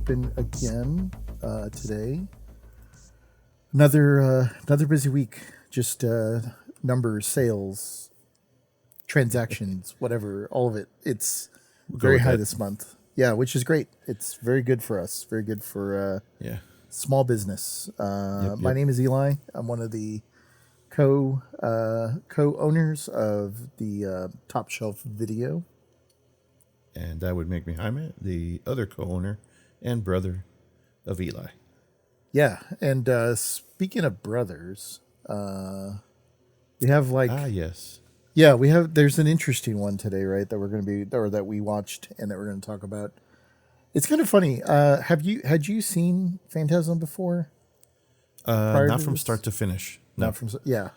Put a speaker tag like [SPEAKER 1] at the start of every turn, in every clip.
[SPEAKER 1] open again today. Another busy week. Just numbers, sales, transactions, whatever, all of it. It's
[SPEAKER 2] We'll go
[SPEAKER 1] very
[SPEAKER 2] with
[SPEAKER 1] high
[SPEAKER 2] that.
[SPEAKER 1] this month. Yeah, which is great. It's very good for us. Very good for
[SPEAKER 2] Yeah.
[SPEAKER 1] small business.
[SPEAKER 2] Yep.
[SPEAKER 1] My name is Eli. I'm one of the co-owners of the Top Shelf Video.
[SPEAKER 2] And that would make me Jaime, the other co-owner and brother of Eli.
[SPEAKER 1] Yeah, and speaking of brothers, we have
[SPEAKER 2] Yes.
[SPEAKER 1] we have. There's an interesting one today, right? That we're going to be, or that we watched, and that we're going to talk about. It's kind of funny. Had you seen Phantasm before? Prior
[SPEAKER 2] Not
[SPEAKER 1] to
[SPEAKER 2] from
[SPEAKER 1] this?
[SPEAKER 2] start to finish. No.
[SPEAKER 1] Not from yeah.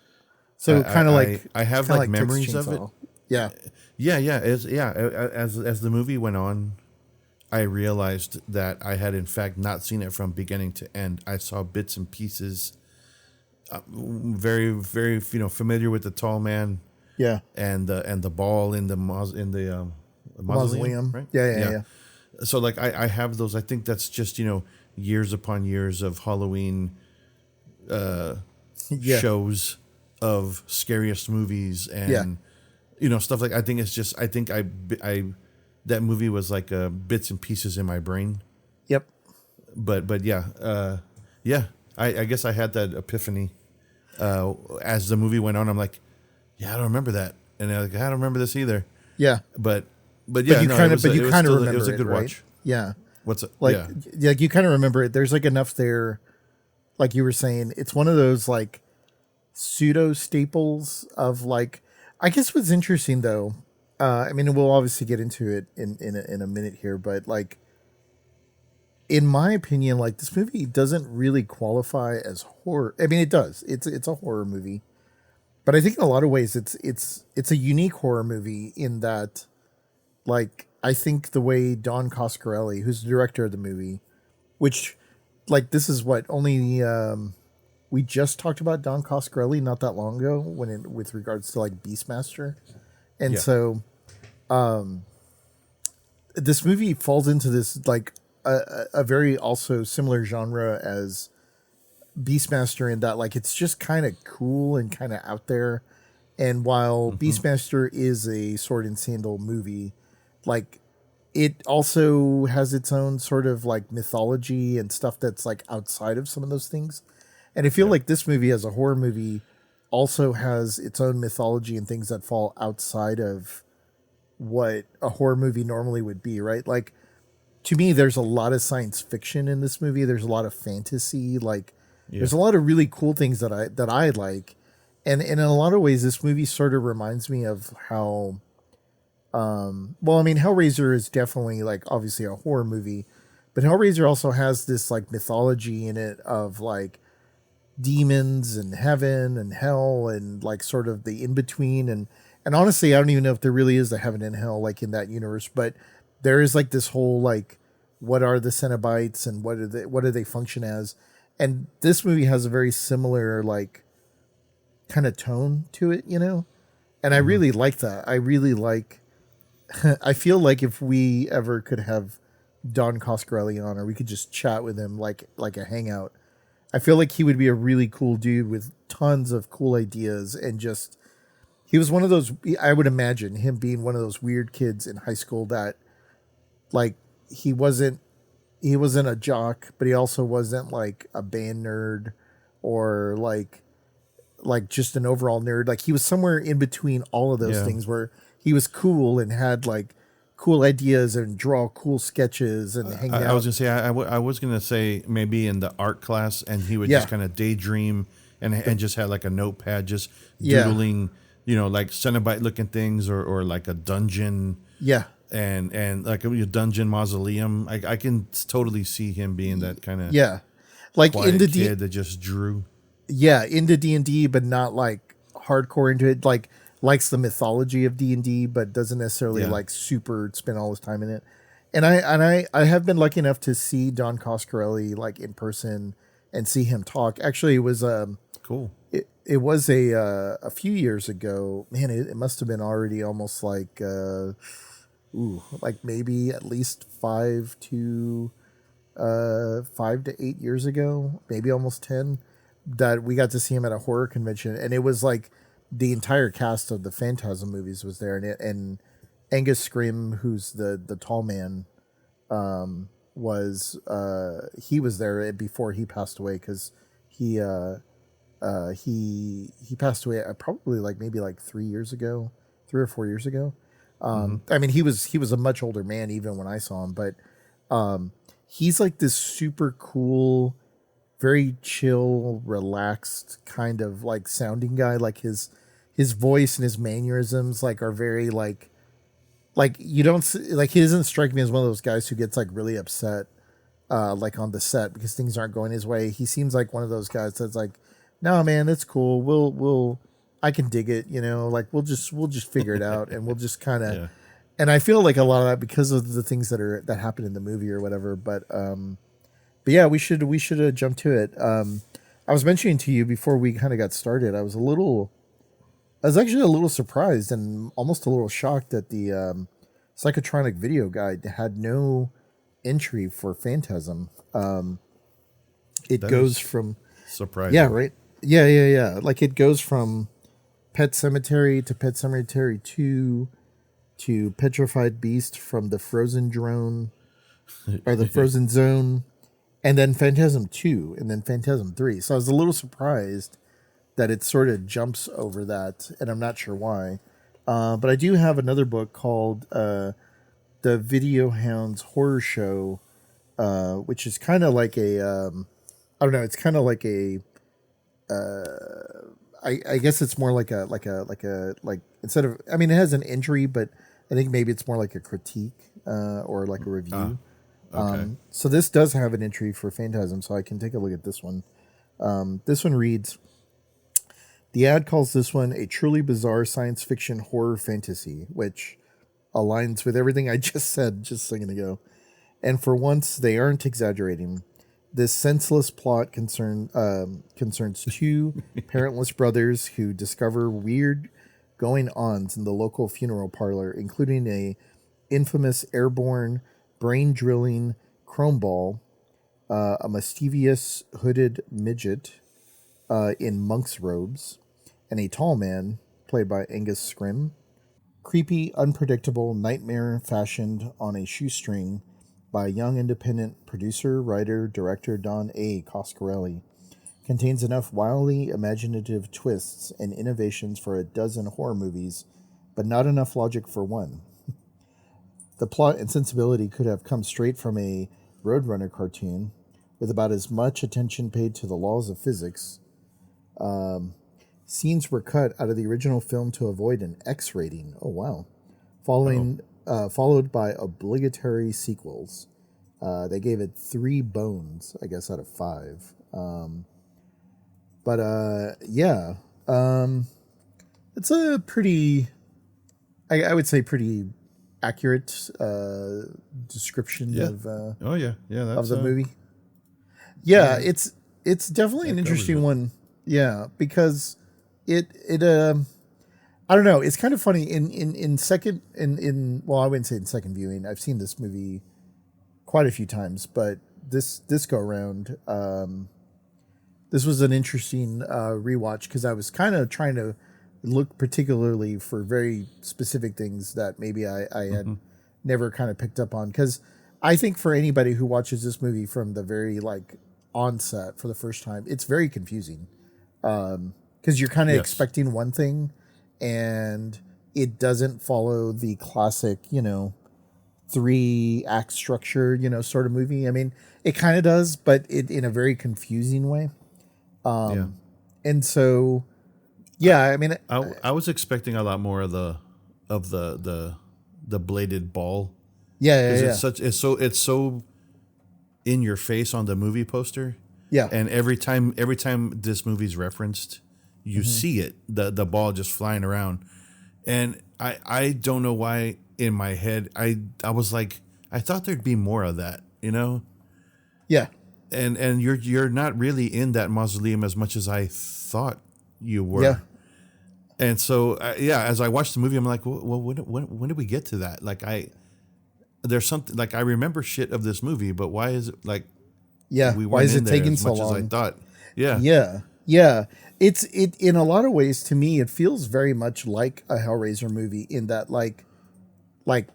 [SPEAKER 1] So kind of like
[SPEAKER 2] I have
[SPEAKER 1] kinda
[SPEAKER 2] like
[SPEAKER 1] Texas
[SPEAKER 2] memories of it.
[SPEAKER 1] Chainsaw. Yeah,
[SPEAKER 2] As the movie went on, I realized that I had in fact not seen it from beginning to end. I saw bits and pieces. Very, very, familiar with the tall man
[SPEAKER 1] yeah.
[SPEAKER 2] and the ball in the mausoleum,
[SPEAKER 1] Mausoleum.
[SPEAKER 2] right?
[SPEAKER 1] Yeah.
[SPEAKER 2] So like I have those. I think that's just years upon years of Halloween
[SPEAKER 1] Yeah.
[SPEAKER 2] shows of scariest movies and stuff like. I think it's just. I think I that movie was like bits and pieces in my brain.
[SPEAKER 1] Yep.
[SPEAKER 2] But yeah. I guess I had that epiphany as the movie went on. I'm like, yeah, I don't remember that, and I don't remember this either.
[SPEAKER 1] Yeah.
[SPEAKER 2] But
[SPEAKER 1] But
[SPEAKER 2] yeah,
[SPEAKER 1] you
[SPEAKER 2] no,
[SPEAKER 1] kind
[SPEAKER 2] it
[SPEAKER 1] of,
[SPEAKER 2] was a-
[SPEAKER 1] remember
[SPEAKER 2] it was a
[SPEAKER 1] it,
[SPEAKER 2] good
[SPEAKER 1] right?
[SPEAKER 2] watch.
[SPEAKER 1] Yeah.
[SPEAKER 2] What's it?
[SPEAKER 1] Like,
[SPEAKER 2] Yeah.
[SPEAKER 1] like you kind of remember it. There's like enough there, like you were saying. It's one of those like pseudo staples of like. I guess what's interesting though. I mean, we'll obviously get into it in a minute here, but like, in my opinion, like this movie doesn't really qualify as horror. I mean, it does. It's a horror movie, but I think in a lot of ways it's a unique horror movie in that, like, I think the way Don Coscarelli, who's the director of the movie, which, like, this is what only we just talked about Don Coscarelli not that long ago with regards to like Beastmaster, and
[SPEAKER 2] Yeah.
[SPEAKER 1] so this movie falls into this like a very also similar genre as Beastmaster in that like it's just kind of cool and kind of out there, and while Beastmaster is a sword and sandal movie, like it also has its own sort of like mythology and stuff that's like outside of some of those things. And I feel like this movie as a horror movie also has its own mythology and things that fall outside of what a horror movie normally would be, right? Like to me there's a lot of science fiction in this movie. There's a lot of fantasy, like there's a lot of really cool things that I like. And in a lot of ways this movie sort of reminds me of how well, I mean, Hellraiser is definitely like obviously a horror movie, but Hellraiser also has this like mythology in it of like demons and heaven and hell and like sort of the in between. And honestly, I don't even know if there really is a heaven and hell like in that universe, but there is like this whole like what are the Cenobites and what do they function as? And this movie has a very similar like kind of tone to it, you know? And I really like that. I really like I feel like if we ever could have Don Coscarelli on, or we could just chat with him like a hangout, I feel like he would be a really cool dude with tons of cool ideas. And just he was one of those, I would imagine him being one of those weird kids in high school that like he wasn't a jock, but he also wasn't like a band nerd or like just an overall nerd. Like he was somewhere in between all of those things where he was cool and had like cool ideas and draw cool sketches and hang out.
[SPEAKER 2] I was gonna say I was gonna say maybe in the art class, and he would just kind of daydream and just had like a notepad just doodling, like Cenobite looking things or like a dungeon.
[SPEAKER 1] Yeah.
[SPEAKER 2] And like a dungeon mausoleum. I can totally see him being that kind of
[SPEAKER 1] like
[SPEAKER 2] quiet
[SPEAKER 1] into
[SPEAKER 2] kid that just drew.
[SPEAKER 1] Into D&D, but not like hardcore into it. Like likes the mythology of D&D, but doesn't necessarily like super spend all his time in it. And I have been lucky enough to see Don Coscarelli like in person and see him talk. Actually, it was
[SPEAKER 2] cool.
[SPEAKER 1] It was a few years ago. Man, it must have been already almost like like maybe at least 5 to 5 to 8 years ago, maybe almost 10, that we got to see him at a horror convention, and it was like the entire cast of the Phantasm movies was there, and Angus Scrim, who's the tall man, was he was there before he passed away, because he he passed away probably like maybe like 3 or 4 years ago. I mean, he was a much older man even when I saw him, but he's like this super cool, very chill, relaxed kind of like sounding guy. Like his voice and his mannerisms like are very like you don't like, he doesn't strike me as one of those guys who gets like really upset like on the set because things aren't going his way. He seems like one of those guys that's like, no man, it's cool. We'll I can dig it, you know, like we'll just figure it out, and we'll just kind of yeah. And I feel like a lot of that because of the things that happen in the movie or whatever, but yeah, we should jump to it. I was mentioning to you before we kind of got started, I was actually a little surprised and almost a little shocked that the Psychotronic video guide had no entry for Phantasm. It that goes from
[SPEAKER 2] surprising.
[SPEAKER 1] Yeah, right. Yeah. Like it goes from Pet Cemetery to Pet Cemetery 2 to Petrified Beast from the Frozen Drone or the Frozen Zone, and then Phantasm 2 and then Phantasm 3. So I was a little surprised that it sort of jumps over that, and I'm not sure why. But I do have another book called The Video Hounds Horror Show, which is kind of like a, I don't know, it's kind of like a, I guess it's more like instead of, I mean, it has an entry, but I think maybe it's more like a critique or like a review. Okay. So this does have an entry for Phantasm, so I can take a look at this one. This one reads, the ad calls this one a truly bizarre science fiction horror fantasy, which aligns with everything I just said just a second ago. And for once, they aren't exaggerating. This senseless plot concerns two parentless brothers who discover weird going-ons in the local funeral parlor, including a infamous airborne brain-drilling chrome ball, a mischievous hooded midget in monk's robes, and a tall man, played by Angus Scrim. Creepy, unpredictable nightmare fashioned on a shoestring by young independent producer, writer, director Don A. Coscarelli, contains enough wildly imaginative twists and innovations for a dozen horror movies, but not enough logic for one. The plot and sensibility could have come straight from a Roadrunner cartoon, with about as much attention paid to the laws of physics. Scenes were cut out of the original film to avoid an X rating. Oh, wow. Followed by obligatory sequels. They gave it 3 bones, I guess, out of 5. Yeah. It's a pretty, I would say, pretty accurate description of
[SPEAKER 2] that's,
[SPEAKER 1] of the movie. Yeah, it's definitely an interesting one. Yeah, because it I don't know, it's kind of funny in second well, I wouldn't say in second viewing. I've seen this movie quite a few times, but this go around, this was an interesting rewatch because I was kind of trying to look particularly for very specific things that maybe I had never kind of picked up on, because I think for anybody who watches this movie from the very like onset for the first time, it's very confusing because you're kind of expecting one thing and it doesn't follow the classic, 3-act structure, sort of movie. I mean, it kind of does, but it in a very confusing way. And so, I mean,
[SPEAKER 2] I was expecting a lot more of the bladed ball. It's so in your face on the movie poster.
[SPEAKER 1] Yeah.
[SPEAKER 2] And every time this movie's referenced, you see it, the ball just flying around. And I don't know why in my head I was like, I thought there'd be more of that,
[SPEAKER 1] Yeah.
[SPEAKER 2] And you're not really in that mausoleum as much as I thought you were.
[SPEAKER 1] Yeah.
[SPEAKER 2] And so as I watched the movie, I'm like, well, when did we get to that? Like there's something like I remember shit of this movie, but why is it like
[SPEAKER 1] Yeah.
[SPEAKER 2] we
[SPEAKER 1] Why
[SPEAKER 2] weren't
[SPEAKER 1] is
[SPEAKER 2] in
[SPEAKER 1] it
[SPEAKER 2] there
[SPEAKER 1] taking
[SPEAKER 2] as
[SPEAKER 1] so
[SPEAKER 2] much as I
[SPEAKER 1] long?
[SPEAKER 2] thought? Yeah.
[SPEAKER 1] Yeah. Yeah. It in a lot of ways to me it feels very much like a Hellraiser movie in that like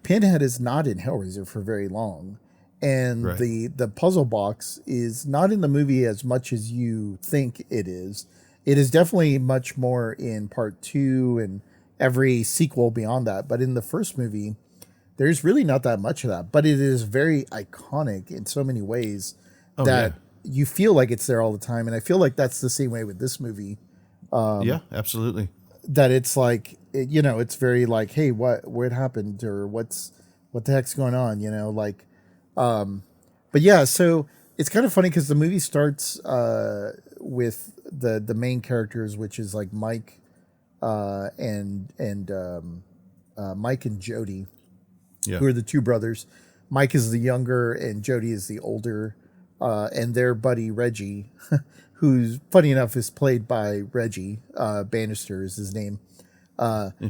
[SPEAKER 1] Pinhead is not in Hellraiser for very long. And
[SPEAKER 2] Right.
[SPEAKER 1] the puzzle box is not in the movie as much as you think it is. It is definitely much more in part 2 and every sequel beyond that. But in the first movie, there's really not that much of that. But it is very iconic in so many ways
[SPEAKER 2] Oh yeah.
[SPEAKER 1] that you feel like it's there all the time. And I feel like that's the same way with this movie.
[SPEAKER 2] Yeah, absolutely.
[SPEAKER 1] That it's like, it's very like, hey, what happened, or what the heck's going on, like. But yeah, so it's kind of funny because the movie starts with the main characters, which is like Mike and Mike and Jody,
[SPEAKER 2] Yeah.
[SPEAKER 1] who are the two brothers. Mike is the younger and Jody is the older, and their buddy Reggie, who's funny enough is played by Reggie Bannister is his name.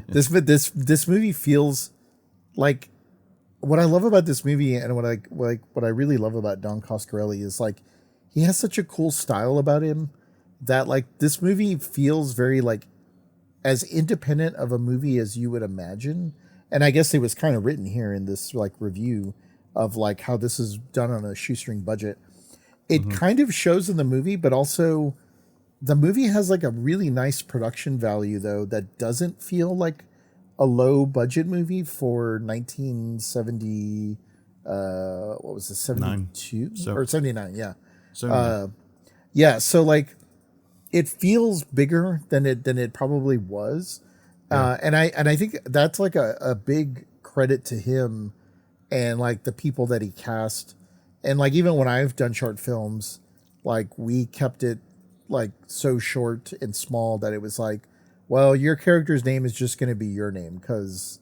[SPEAKER 1] This movie feels like, what I love about this movie and what I really love about Don Coscarelli is like he has such a cool style about him that like this movie feels very like as independent of a movie as you would imagine. And I guess it was kind of written here in this like review of like how this is done on a shoestring budget. It kind of shows in the movie, but also the movie has like a really nice production value though that doesn't feel like a low budget movie for 1970. What was it, 72 or 79? Yeah.
[SPEAKER 2] So
[SPEAKER 1] Yeah, so like it feels bigger than it probably was. And I think that's like a big credit to him and like the people that he cast. And like even when I've done short films, like we kept it like so short and small that it was like, well, your character's name is just going to be your name because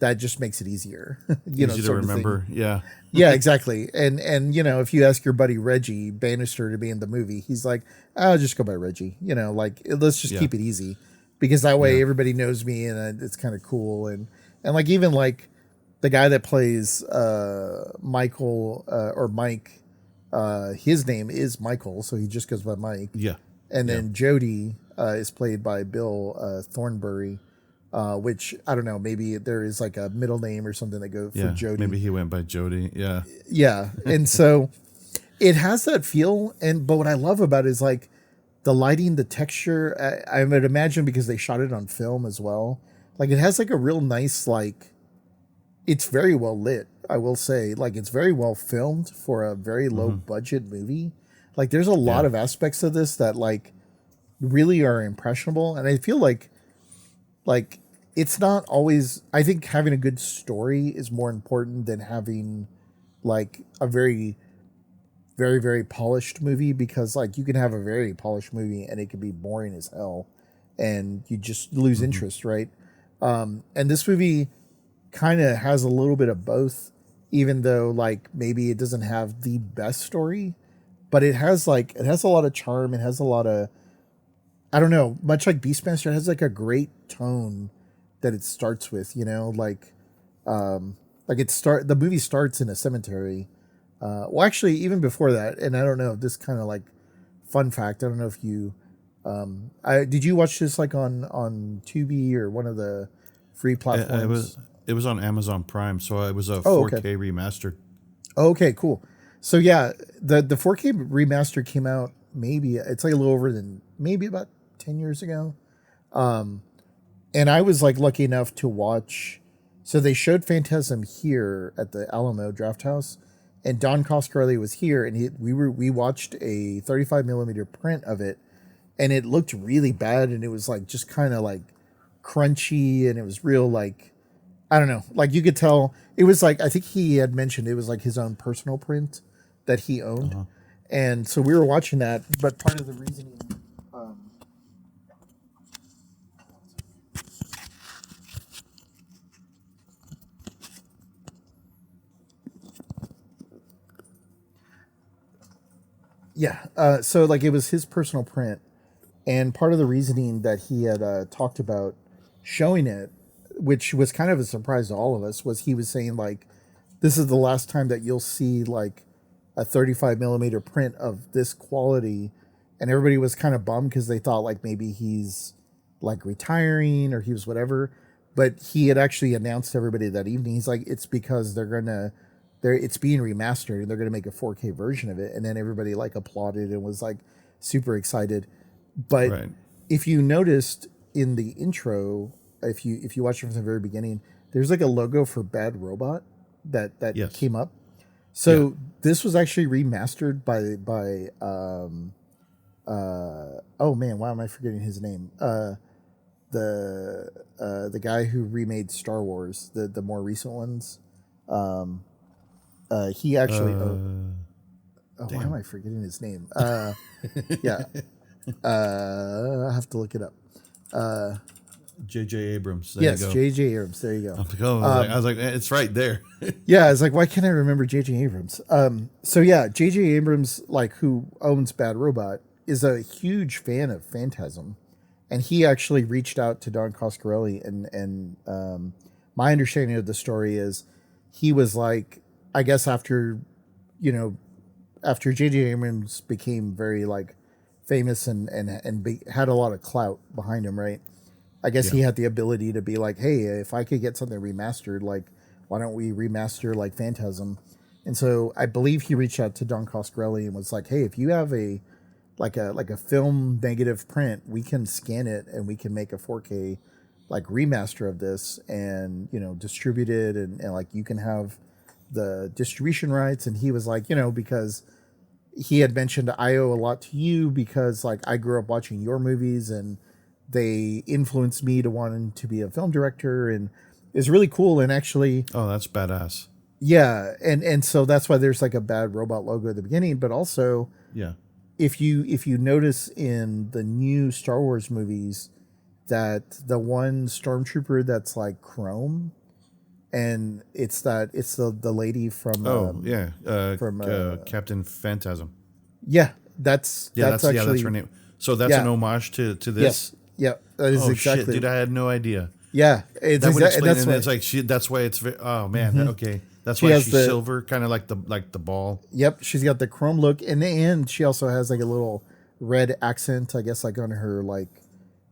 [SPEAKER 1] that just makes it easier.
[SPEAKER 2] easy to remember. Yeah.
[SPEAKER 1] Yeah, exactly. And if you ask your buddy Reggie Bannister to be in the movie, he's like, I'll just go by Reggie. Like let's just keep it easy because that way everybody knows me and it's kind of cool. And like even like the guy that plays Michael or Mike, his name is Michael, so he just goes by Mike.
[SPEAKER 2] Yeah.
[SPEAKER 1] And then Jody is played by Bill Thornbury, which I don't know. Maybe there is like a middle name or something that goes for Jody.
[SPEAKER 2] Maybe he went by Jody. Yeah.
[SPEAKER 1] Yeah, and so it has that feel. But what I love about it is like the lighting, the texture. I would imagine because they shot it on film as well. Like it has like a real nice like. It's very well lit. I will say, like it's very well filmed for a very low budget movie. Like there's a lot of aspects of this that like really are impressionable, and I feel like it's not always. I think having a good story is more important than having like a very, very, very polished movie, because like you can have a very polished movie and it can be boring as hell, and you just lose interest, right? And this movie kind of has a little bit of both, even though like maybe it doesn't have the best story, but it has a lot of charm. It has a lot of, I don't know, much like Beastmaster, it has like a great tone that it starts with, the movie starts in a cemetery. Well, actually, even before that, and I don't know, this kind of like fun fact, I don't know if you, did you watch this like on Tubi or one of the free platforms?
[SPEAKER 2] It was on Amazon Prime, so it was a 4K
[SPEAKER 1] okay.
[SPEAKER 2] remastered.
[SPEAKER 1] Okay, cool. So yeah, the 4K remaster came out maybe it's like a little over than maybe about 10 years ago. And I was like lucky enough to watch. So they showed Phantasm here at the Alamo Draft House, and Don Coscarelli was here, and we watched a 35 millimeter print of it, and it looked really bad, and it was like just kind of like crunchy, and it was real like, I don't know, like you could tell it was like, I think he had mentioned it was like his own personal print that he owned. And so we were watching that, but part of the reasoning, so like it was his personal print, and part of the reasoning that he had talked about showing it, which was kind of a surprise to all of us, was he was saying like this is the last time that you'll see like a 35 millimeter print of this quality. And everybody was kind of bummed because they thought like maybe he's like retiring or he was whatever. But he had actually announced to everybody that evening, he's like, it's because it's being remastered and they're going to make a 4K version of it. And then everybody like applauded and was like super excited. But
[SPEAKER 2] Right.
[SPEAKER 1] if you noticed in the intro, if you watch it from the very beginning, there's like a logo for Bad Robot that
[SPEAKER 2] Yes.
[SPEAKER 1] came up. So this was actually remastered by oh man, why am I forgetting his name? The guy who remade Star Wars, the more recent ones. He actually why am I forgetting his name? Yeah. I have to look it up.
[SPEAKER 2] J.J. Abrams.
[SPEAKER 1] Yes, J.J. Abrams. There you go.
[SPEAKER 2] I was like, it's right there.
[SPEAKER 1] Yeah, I was like, why can't I remember J.J. Abrams? So yeah, J.J. Abrams, like who owns Bad Robot, is a huge fan of Phantasm, and he actually reached out to Don Coscarelli, and my understanding of the story is he was like, I guess after J.J. Abrams became very like famous and had a lot of clout behind him, right? I guess he had the ability to be like, hey, if I could get something remastered, like, why don't we remaster like Phantasm? And so I believe he reached out to Don Coscarelli and was like, hey, if you have a film negative print, we can scan it and we can make a 4K like remaster of this and, distribute it. And like, you can have the distribution rights. And he was like, because he had mentioned I owe a lot to you because like I grew up watching your movies and they influenced me to wanting to be a film director, and it's really cool. And actually,
[SPEAKER 2] oh, that's badass.
[SPEAKER 1] Yeah. And so that's why there's like a Bad Robot logo at the beginning, but also if you notice in the new Star Wars movies that the one stormtrooper that's like chrome, and it's the lady from
[SPEAKER 2] Captain Phantasm.
[SPEAKER 1] That's actually
[SPEAKER 2] her name. So that's an homage to this.
[SPEAKER 1] Yes, that is exactly.
[SPEAKER 2] Shit, dude, I had no idea.
[SPEAKER 1] Yeah,
[SPEAKER 2] that would explain. And it's like that's why it's. Oh man, okay, that's why she's silver, kind of like the ball.
[SPEAKER 1] Yep, she's got the chrome look, and she also has like a little red accent, I guess, like on her like.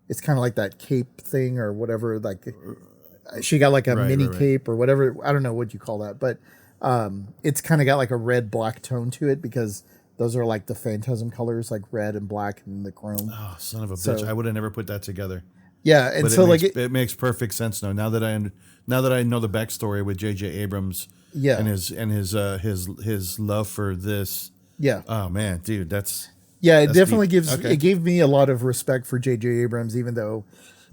[SPEAKER 1] It's kind of like that cape thing or whatever. Like she got like a mini cape or whatever. I don't know what you call that, but it's kind of got like a red black tone to it because those are like the Phantasm colors, like red and black and the chrome.
[SPEAKER 2] Oh, son of a bitch! I would have never put that together.
[SPEAKER 1] Yeah, and so
[SPEAKER 2] it makes perfect sense now. Now that I know the backstory with J.J. Abrams, and his love for this.
[SPEAKER 1] Yeah.
[SPEAKER 2] Oh man, dude, that's.
[SPEAKER 1] Yeah, it definitely it gave me a lot of respect for J.J. Abrams, even though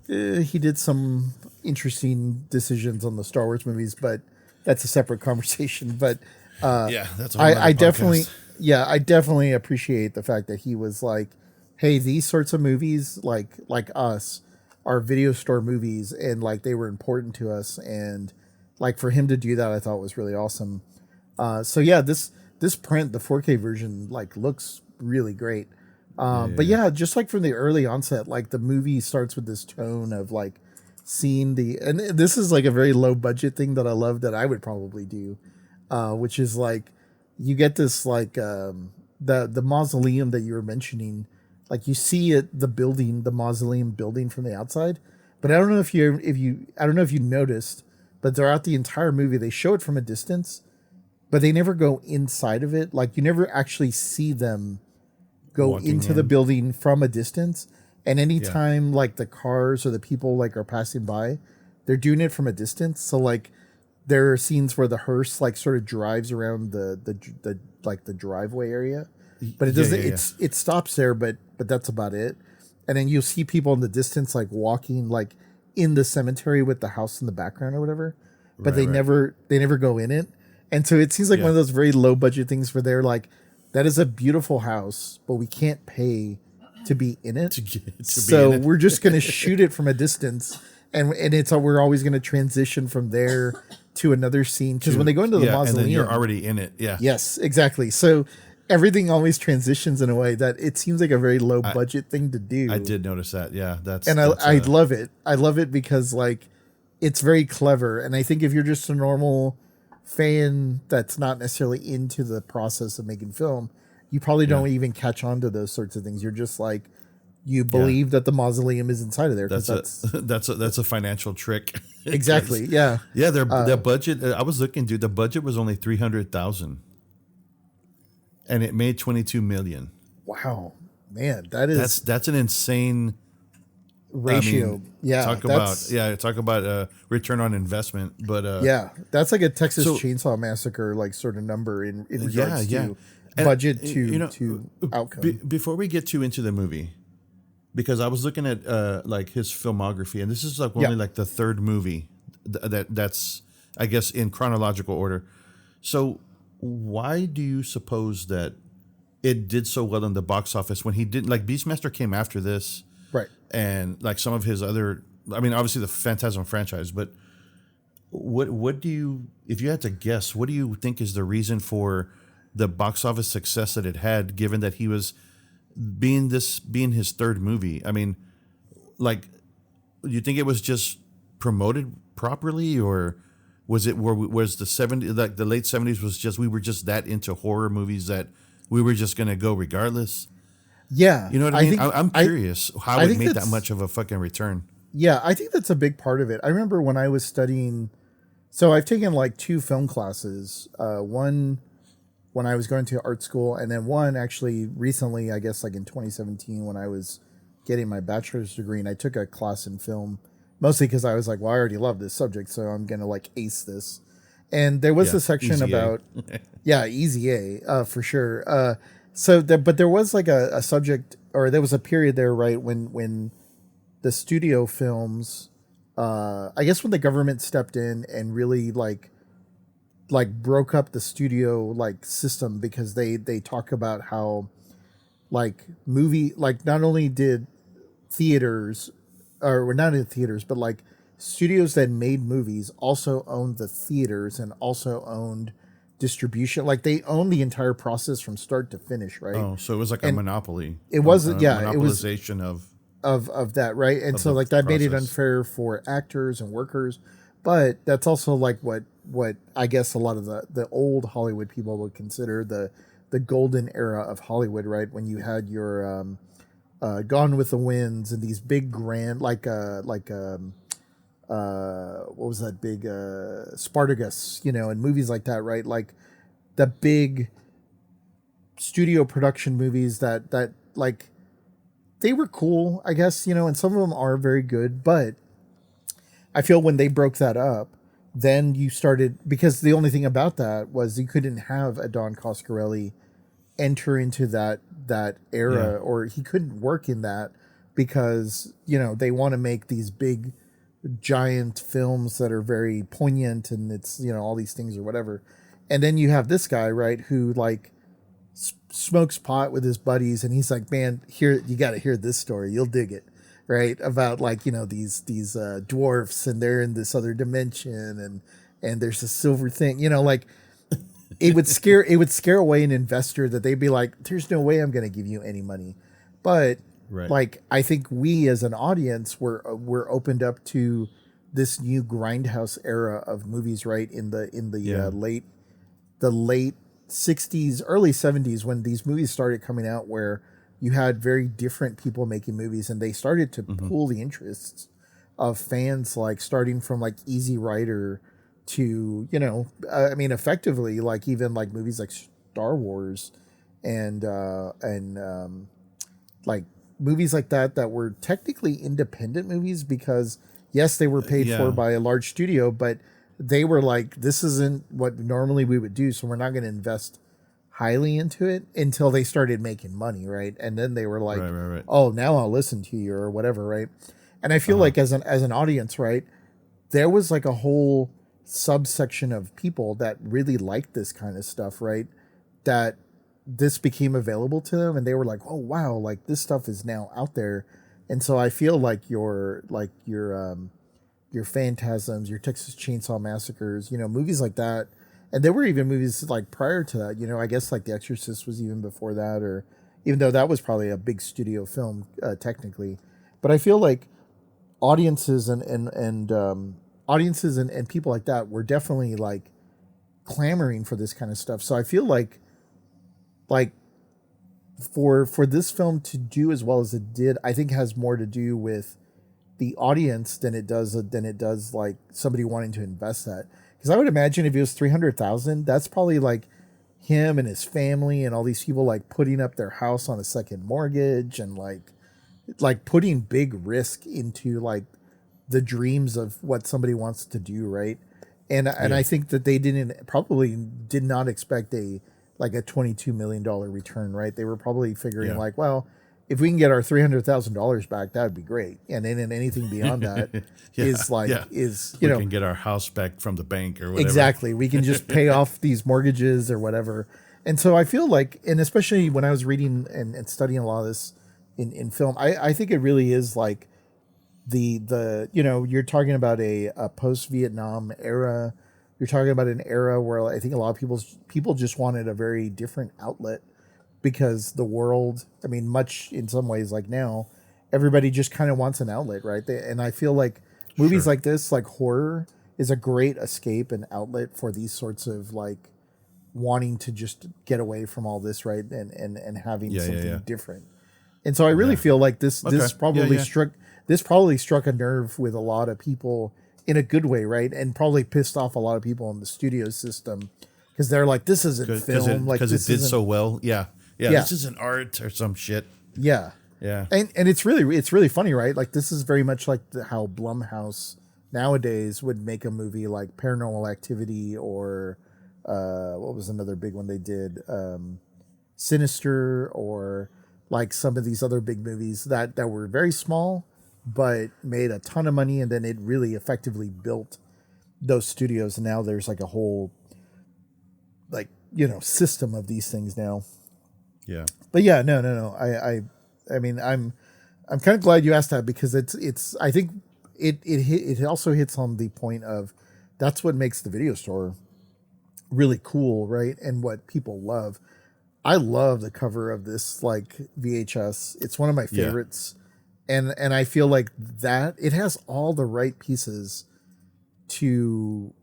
[SPEAKER 1] he did some interesting decisions on the Star Wars movies, but that's a separate conversation. But
[SPEAKER 2] that's
[SPEAKER 1] I definitely appreciate the fact that he was like, hey, these sorts of movies like us are video store movies, and like they were important to us, and like for him to do that, I thought was really awesome. So yeah, this print, the 4K version, like looks really great. But yeah, just like from the early onset, like the movie starts with this tone of like seeing and this is like a very low budget thing that I love that I would probably do, which is like you get this like the mausoleum that you were mentioning, like you see the mausoleum building from the outside, but I don't know if you noticed, but throughout the entire movie they show it from a distance, but they never go inside of it. Like you never actually see them go into the building from a distance. And anytime like the cars or the people like are passing by, they're doing it from a distance. So like there are scenes where the hearse like sort of drives around the like the driveway area, but it doesn't. It stops there, but that's about it. And then you'll see people in the distance like walking like in the cemetery with the house in the background or whatever, but they never go in it. And so it seems like one of those very low budget things where they're like, that is a beautiful house, but we can't pay to be in it. So we're just going to shoot it from a distance. And we're always going to transition from there to another scene. Because when they go into the mausoleum,
[SPEAKER 2] and then you're already in it. Yeah.
[SPEAKER 1] Yes, exactly. So everything always transitions in a way that it seems like a very low budget thing to do.
[SPEAKER 2] I did notice that. Yeah.
[SPEAKER 1] I love it. I love it because like it's very clever. And I think if you're just a normal fan that's not necessarily into the process of making film, you probably
[SPEAKER 2] Yeah.
[SPEAKER 1] don't even catch on to those sorts of things. You're just like, you
[SPEAKER 2] Yeah.
[SPEAKER 1] believe that the mausoleum is inside of there because
[SPEAKER 2] That's a that's a financial trick.
[SPEAKER 1] exactly, yeah.
[SPEAKER 2] Yeah, their budget. I was looking, dude. The budget was only 300,000, and it made 22 million.
[SPEAKER 1] Wow, man, that is
[SPEAKER 2] That's an insane. I
[SPEAKER 1] ratio.
[SPEAKER 2] mean,
[SPEAKER 1] Yeah,
[SPEAKER 2] talk about return on investment. But
[SPEAKER 1] yeah, that's like a Texas
[SPEAKER 2] so
[SPEAKER 1] Chainsaw Massacre like sort of number in regards
[SPEAKER 2] yeah,
[SPEAKER 1] to
[SPEAKER 2] and
[SPEAKER 1] budget
[SPEAKER 2] you know,
[SPEAKER 1] to outcome.
[SPEAKER 2] before we get too into the movie, because I was looking at like his filmography, and this is like only
[SPEAKER 1] Yeah,
[SPEAKER 2] like the third movie that's I guess in chronological order. So why do you suppose that it did so well in the box office when he did like Beastmaster came after this
[SPEAKER 1] right.
[SPEAKER 2] and like some of his other, I mean obviously the Phantasm franchise, but what do you, if you had to guess, what do you think is the reason for the box office success that it had, given that he was being his third movie? I mean, like, you think it was just promoted properly, or was the 70s, like the late 70s, was just we were just that into horror movies that we were just gonna go regardless?
[SPEAKER 1] Yeah,
[SPEAKER 2] You know what I mean? I'm curious how
[SPEAKER 1] I
[SPEAKER 2] it
[SPEAKER 1] think
[SPEAKER 2] made that
[SPEAKER 1] that's
[SPEAKER 2] much of a fucking return.
[SPEAKER 1] yeah, I think that's a big part of it. I remember when I was studying. So I've taken like two film classes. One when I was going to art school, and then one actually recently, I guess like in 2017 when I was getting my bachelor's degree, and I took a class in film, mostly because I was like, well, I already love this subject, so I'm gonna like ace this. And there was
[SPEAKER 2] Yeah,
[SPEAKER 1] a section
[SPEAKER 2] easy A.
[SPEAKER 1] about yeah, easy A for sure. But there was like a subject, or there was a period there, right, when the studio films, I guess when the government stepped in and really like broke up the studio like system, because they talk about how like movie, like not only did theaters, or not in theaters, but like studios that made movies also owned the theaters and also owned distribution. Like they owned the entire process from start to finish, right?
[SPEAKER 2] Oh, so it was like a
[SPEAKER 1] And
[SPEAKER 2] monopoly.
[SPEAKER 1] it wasn't,
[SPEAKER 2] A
[SPEAKER 1] yeah, it was
[SPEAKER 2] monopolization
[SPEAKER 1] of that, right? And
[SPEAKER 2] of
[SPEAKER 1] so
[SPEAKER 2] the
[SPEAKER 1] like that made it
[SPEAKER 2] process.
[SPEAKER 1] unfair for actors and workers, but that's also like what I guess a lot of the old Hollywood people would consider the golden era of Hollywood, right? When you had your Gone with the Winds and these big grand what was that big Spartacus, and movies like that, right? Like the big studio production movies that like they were cool, I guess, and some of them are very good, but I feel when they broke that up, then you started, because the only thing about that was you couldn't have a Don Coscarelli enter into that era,
[SPEAKER 2] Yeah.
[SPEAKER 1] or he couldn't work in that, because they want to make these big giant films that are very poignant, and it's all these things or whatever. And then you have this guy, right, who like smokes pot with his buddies, and he's like, man, here, you got to hear this story, you'll dig it, right, about like these dwarfs, and they're in this other dimension, and there's a silver thing, like it would scare away an investor, that they'd be like, there's no way I'm going to give you any money. But
[SPEAKER 2] Right.
[SPEAKER 1] like, I think we as an audience were opened up to this new grindhouse era of movies, right, in the
[SPEAKER 2] Yeah.
[SPEAKER 1] late 60s, early 70s, when these movies started coming out, where you had very different people making movies, and they started to pull the interests of fans, like starting from like Easy Rider to, I mean, effectively, like even like movies like Star Wars and like movies like that were technically independent movies, because yes, they were paid for
[SPEAKER 2] Yeah.
[SPEAKER 1] by a large studio, but they were like, this isn't what normally we would do, so we're not going to invest highly into it until they started making money, right? And then they were like,
[SPEAKER 2] Right.
[SPEAKER 1] oh, now I'll listen to you or whatever, right? And I feel like as an audience, right, there was like a whole subsection of people that really liked this kind of stuff, right? That this became available to them, and they were like, oh wow, like this stuff is now out there. And so I feel like your Phantasms, your Texas Chainsaw Massacres, movies like that. And there were even movies like prior to that, I guess like The Exorcist was even before that, or even though that was probably a big studio film, technically. But I feel like audiences and people like that were definitely like clamoring for this kind of stuff. So I feel like for this film to do as well as it did, I think has more to do with the audience than it does like somebody wanting to invest that. Because I would imagine if it was 300,000, that's probably like him and his family and all these people like putting up their house on a second mortgage and like putting big risk into like the dreams of what somebody wants to do, right? And I think that they probably did not expect a $22 million return, right? They were probably figuring like, well, if we can get our $300,000 back, that would be great. And then anything beyond that we
[SPEAKER 2] can get our house back from the bank or whatever.
[SPEAKER 1] Exactly. We can just pay off these mortgages or whatever. And so I feel like, and especially when I was reading and studying a lot of this in film, I think it really is like the you're talking about a post-Vietnam era. You're talking about an era where I think a lot of people just wanted a very different outlet because the world, I mean, much in some ways like now, everybody just kind of wants an outlet, right? And I feel like movies like this, like horror, is a great escape and outlet for these sorts of like wanting to just get away from all this, right? And having something different. And so I really feel like this probably struck a nerve with a lot of people in a good way, right? And probably pissed off a lot of people in the studio system because they're like, this isn't film,
[SPEAKER 2] because it did so well. Yeah, this isn't art or some shit.
[SPEAKER 1] Yeah. And it's really funny, right? Like this is very much like how Blumhouse nowadays would make a movie like Paranormal Activity or what was another big one they did, Sinister, or like some of these other big movies that were very small but made a ton of money, and then it really effectively built those studios. And now there's like a whole system of these things now.
[SPEAKER 2] Yeah.
[SPEAKER 1] But yeah, no. I mean, I'm kind of glad you asked that because it's I think it also hits on the point of that's what makes the video store really cool, right? And what people love. I love the cover of this like VHS. It's one of my favorites. And I feel like that it has all the right pieces to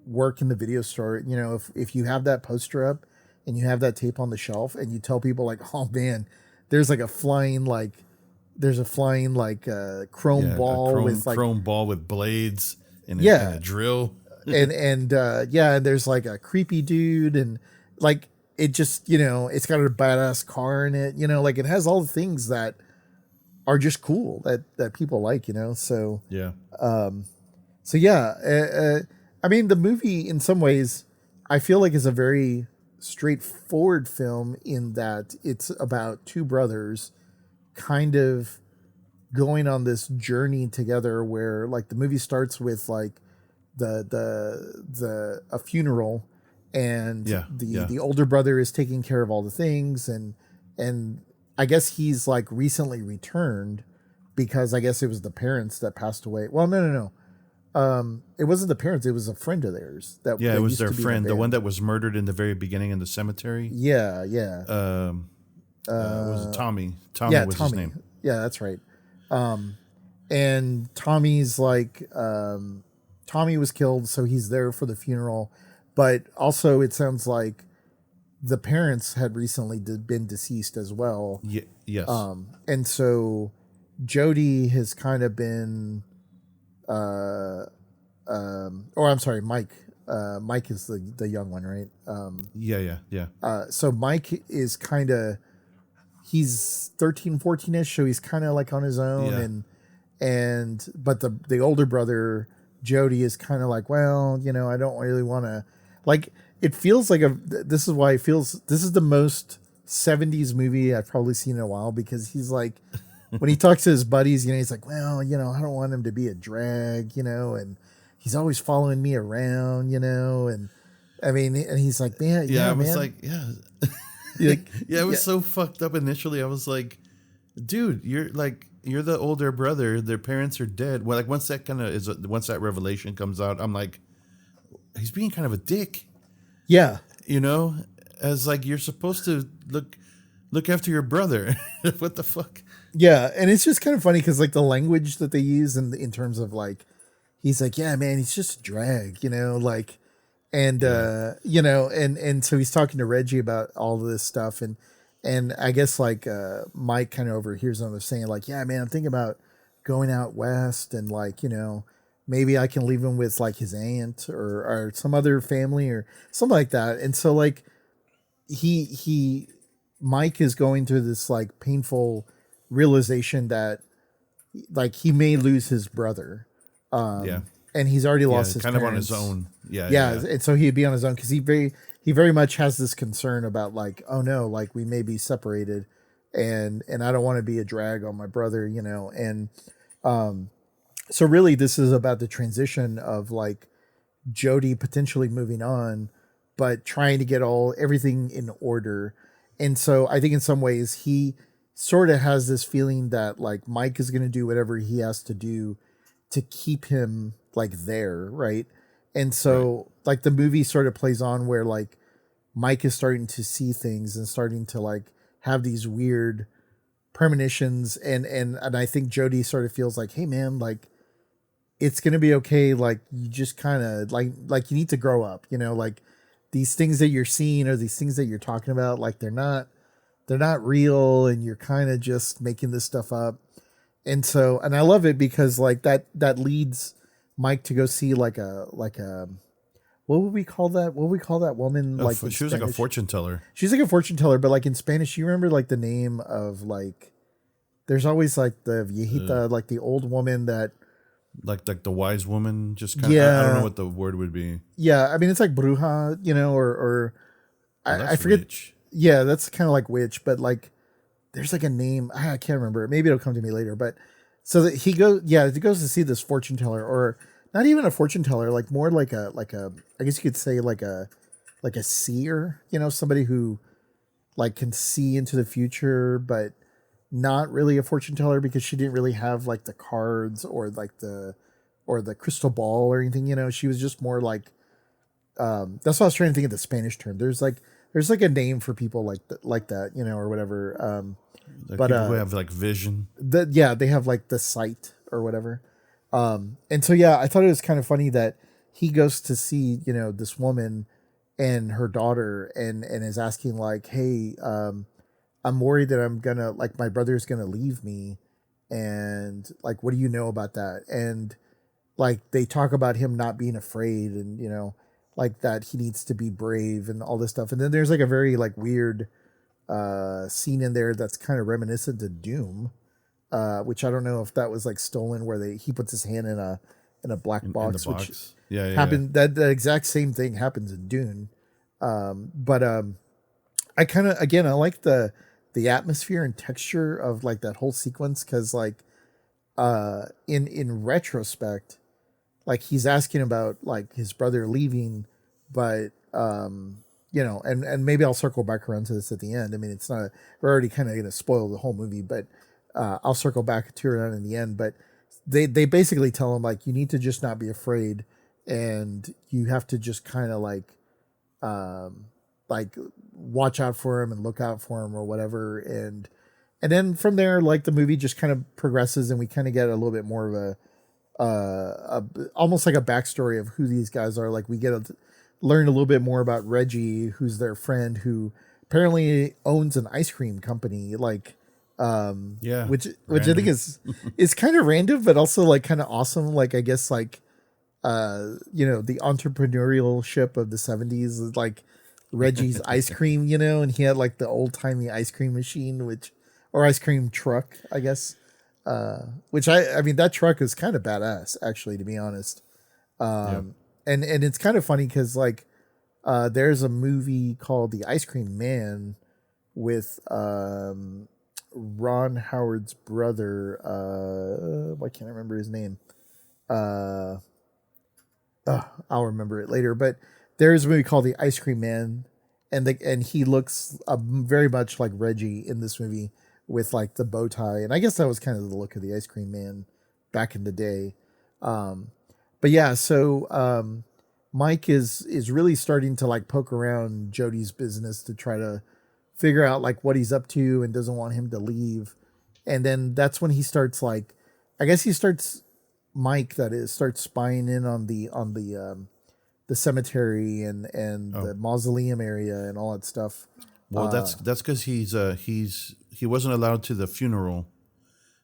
[SPEAKER 1] work in the video store. You know, if you have that poster up and you have that tape on the shelf and you tell people like, oh man, there's a flying chrome ball with
[SPEAKER 2] chrome ball with blades and a drill.
[SPEAKER 1] and there's like a creepy dude and like it just, it's got a badass car in it, like it has all the things that are just cool that people like, so I mean, the movie in some ways I feel like is a very straightforward film in that it's about two brothers kind of going on this journey together where like the movie starts with like a funeral and the older brother is taking care of all the things and I guess he's like recently returned because I guess it was the parents that passed away. Well, no. It wasn't the parents. It was a friend of theirs.
[SPEAKER 2] It was their friend, the one that was murdered in the very beginning in the cemetery.
[SPEAKER 1] Yeah.
[SPEAKER 2] Was it Tommy? Tommy was his name.
[SPEAKER 1] Yeah, that's right. And Tommy's like, Tommy was killed, so he's there for the funeral. But also, it sounds like the parents had recently been deceased as well.
[SPEAKER 2] Yes.
[SPEAKER 1] And so Jody has kind of been, or I'm sorry, Mike. Mike is the young one, right?
[SPEAKER 2] Yeah.
[SPEAKER 1] So Mike is kind of, he's 13, 14-ish, so he's kind of like on his own. Yeah. But the older brother, Jody, is kind of like, well, I don't really want to, like, it feels like this is why it feels, this is the most 70s movie I've probably seen in a while, because he's like, when he talks to his buddies, he's like, well, I don't want him to be a drag, and he's always following me around, and I mean, and he's like, man,
[SPEAKER 2] I was like, it was so fucked up initially. I was like, dude, you're the older brother. Their parents are dead. Well, like once that revelation comes out, I'm like, he's being kind of a dick.
[SPEAKER 1] Yeah.
[SPEAKER 2] As like, you're supposed to look after your brother. What the fuck?
[SPEAKER 1] Yeah. And it's just kind of funny because like the language that they use in terms of like, he's like, yeah, man, he's just a drag, like, And
[SPEAKER 2] Yeah.
[SPEAKER 1] and so he's talking to Reggie about all of this stuff, and I guess like Mike kind of overhears them saying like, yeah, man, I'm thinking about going out west, and like, maybe I can leave him with like his aunt or some other family or something like that. And so like he Mike is going through this like painful realization that like he may lose his brother,
[SPEAKER 2] Yeah.
[SPEAKER 1] and he's already lost
[SPEAKER 2] Yeah.
[SPEAKER 1] his
[SPEAKER 2] Kind of on his
[SPEAKER 1] parents.
[SPEAKER 2] own. Yeah.
[SPEAKER 1] Yeah,
[SPEAKER 2] Yeah.
[SPEAKER 1] and so he'd be on his own because he very much has this concern about like, oh no, like we may be separated, and I don't want to be a drag on my brother, and so really this is about the transition of like Jody potentially moving on, but trying to get everything in order. And so I think in some ways he sort of has this feeling that like Mike is going to do whatever he has to do to keep him like there, right? And
[SPEAKER 2] Right.
[SPEAKER 1] so like the movie sort of plays on where like Mike is starting to see things and starting to like have these weird premonitions, and I think Jody sort of feels like, hey man, like it's gonna be okay. Like you just kind of like you need to grow up, like these things that you're seeing or these things that you're talking about, like they're not real, and you're kind of just making this stuff up. And so, and I love it because like that leads Mike to go see like a what would we call that? What would we call that woman like in
[SPEAKER 2] She was like a
[SPEAKER 1] Spanish?
[SPEAKER 2] fortune teller.
[SPEAKER 1] She's like a fortune teller, but like in Spanish, you remember like the name of like there's always like the viejita, like the old woman that
[SPEAKER 2] Like the wise woman. Just kind of. I don't know
[SPEAKER 1] yeah,
[SPEAKER 2] what the word would be.
[SPEAKER 1] yeah. I mean, it's like bruja, or
[SPEAKER 2] Oh,
[SPEAKER 1] I
[SPEAKER 2] that's
[SPEAKER 1] forget.
[SPEAKER 2] rich.
[SPEAKER 1] Yeah, that's kind of like witch, but like there's like a name. I can't remember. Maybe it'll come to me later. But so that he goes to see this fortune teller, or not even a fortune teller, like more like a I guess you could say like a seer, somebody who like can see into the future, but not really a fortune teller because she didn't really have like the cards or like the crystal ball or anything. She was just more like that's what I was trying to think of the Spanish term. There's like a name for people like that, or whatever.
[SPEAKER 2] Like
[SPEAKER 1] But
[SPEAKER 2] people who have like vision.
[SPEAKER 1] yeah, they have like the sight or whatever. And so yeah, I thought it was kind of funny that he goes to see, this woman and her daughter, and is asking like, hey, I'm worried that I'm gonna like my brother's gonna leave me, and like what do you know about that? And like they talk about him not being afraid, and like that he needs to be brave and all this stuff. And then there's like a very like weird scene in there that's kind of reminiscent to Doom, which I don't know if that was like stolen, where he puts his hand in a black
[SPEAKER 2] In the
[SPEAKER 1] box, which
[SPEAKER 2] box. Yeah. Yeah. Yeah.
[SPEAKER 1] happened that exact same thing happens in Dune. But I kind of again I like the atmosphere and texture of like that whole sequence, because like in retrospect, like he's asking about like his brother leaving, but and maybe I'll circle back around to this at the end. I mean, it's not, we're already kind of going to spoil the whole movie, but I'll circle back to it in the end. But they basically tell him like you need to just not be afraid, and you have to just kind of like watch out for him and look out for him or whatever. And then from there, like the movie just kind of progresses, and we kind of get a little bit more of almost like a backstory of who these guys are. Like we get to learn a little bit more about Reggie, who's their friend, who apparently owns an ice cream company. Like,
[SPEAKER 2] Yeah.
[SPEAKER 1] which I think
[SPEAKER 2] Random.
[SPEAKER 1] is kind of random, but also like kind of awesome. Like I guess like the entrepreneurship of the 70s is like Reggie's ice cream, and he had like the old timey ice cream machine, or ice cream truck, I guess. Which I mean that truck is kind of badass, actually, to be honest.
[SPEAKER 2] Yeah.
[SPEAKER 1] And it's kind of funny because like there's a movie called The Ice Cream Man with Ron Howard's brother. Why can't I remember his name? Uh, I'll remember it later. But there's a movie called The Ice Cream Man, and he looks very much like Reggie in this movie with like the bow tie, and I guess that was kind of the look of the Ice Cream Man back in the day. But yeah, so Mike is really starting to like poke around Jody's business to try to figure out like what he's up to, and doesn't want him to leave. And then that's when he starts like, I guess he starts Mike, that is, starts spying in on the the cemetery and
[SPEAKER 2] Oh.
[SPEAKER 1] the mausoleum area and all that stuff.
[SPEAKER 2] Well, that's because he wasn't allowed to the funeral,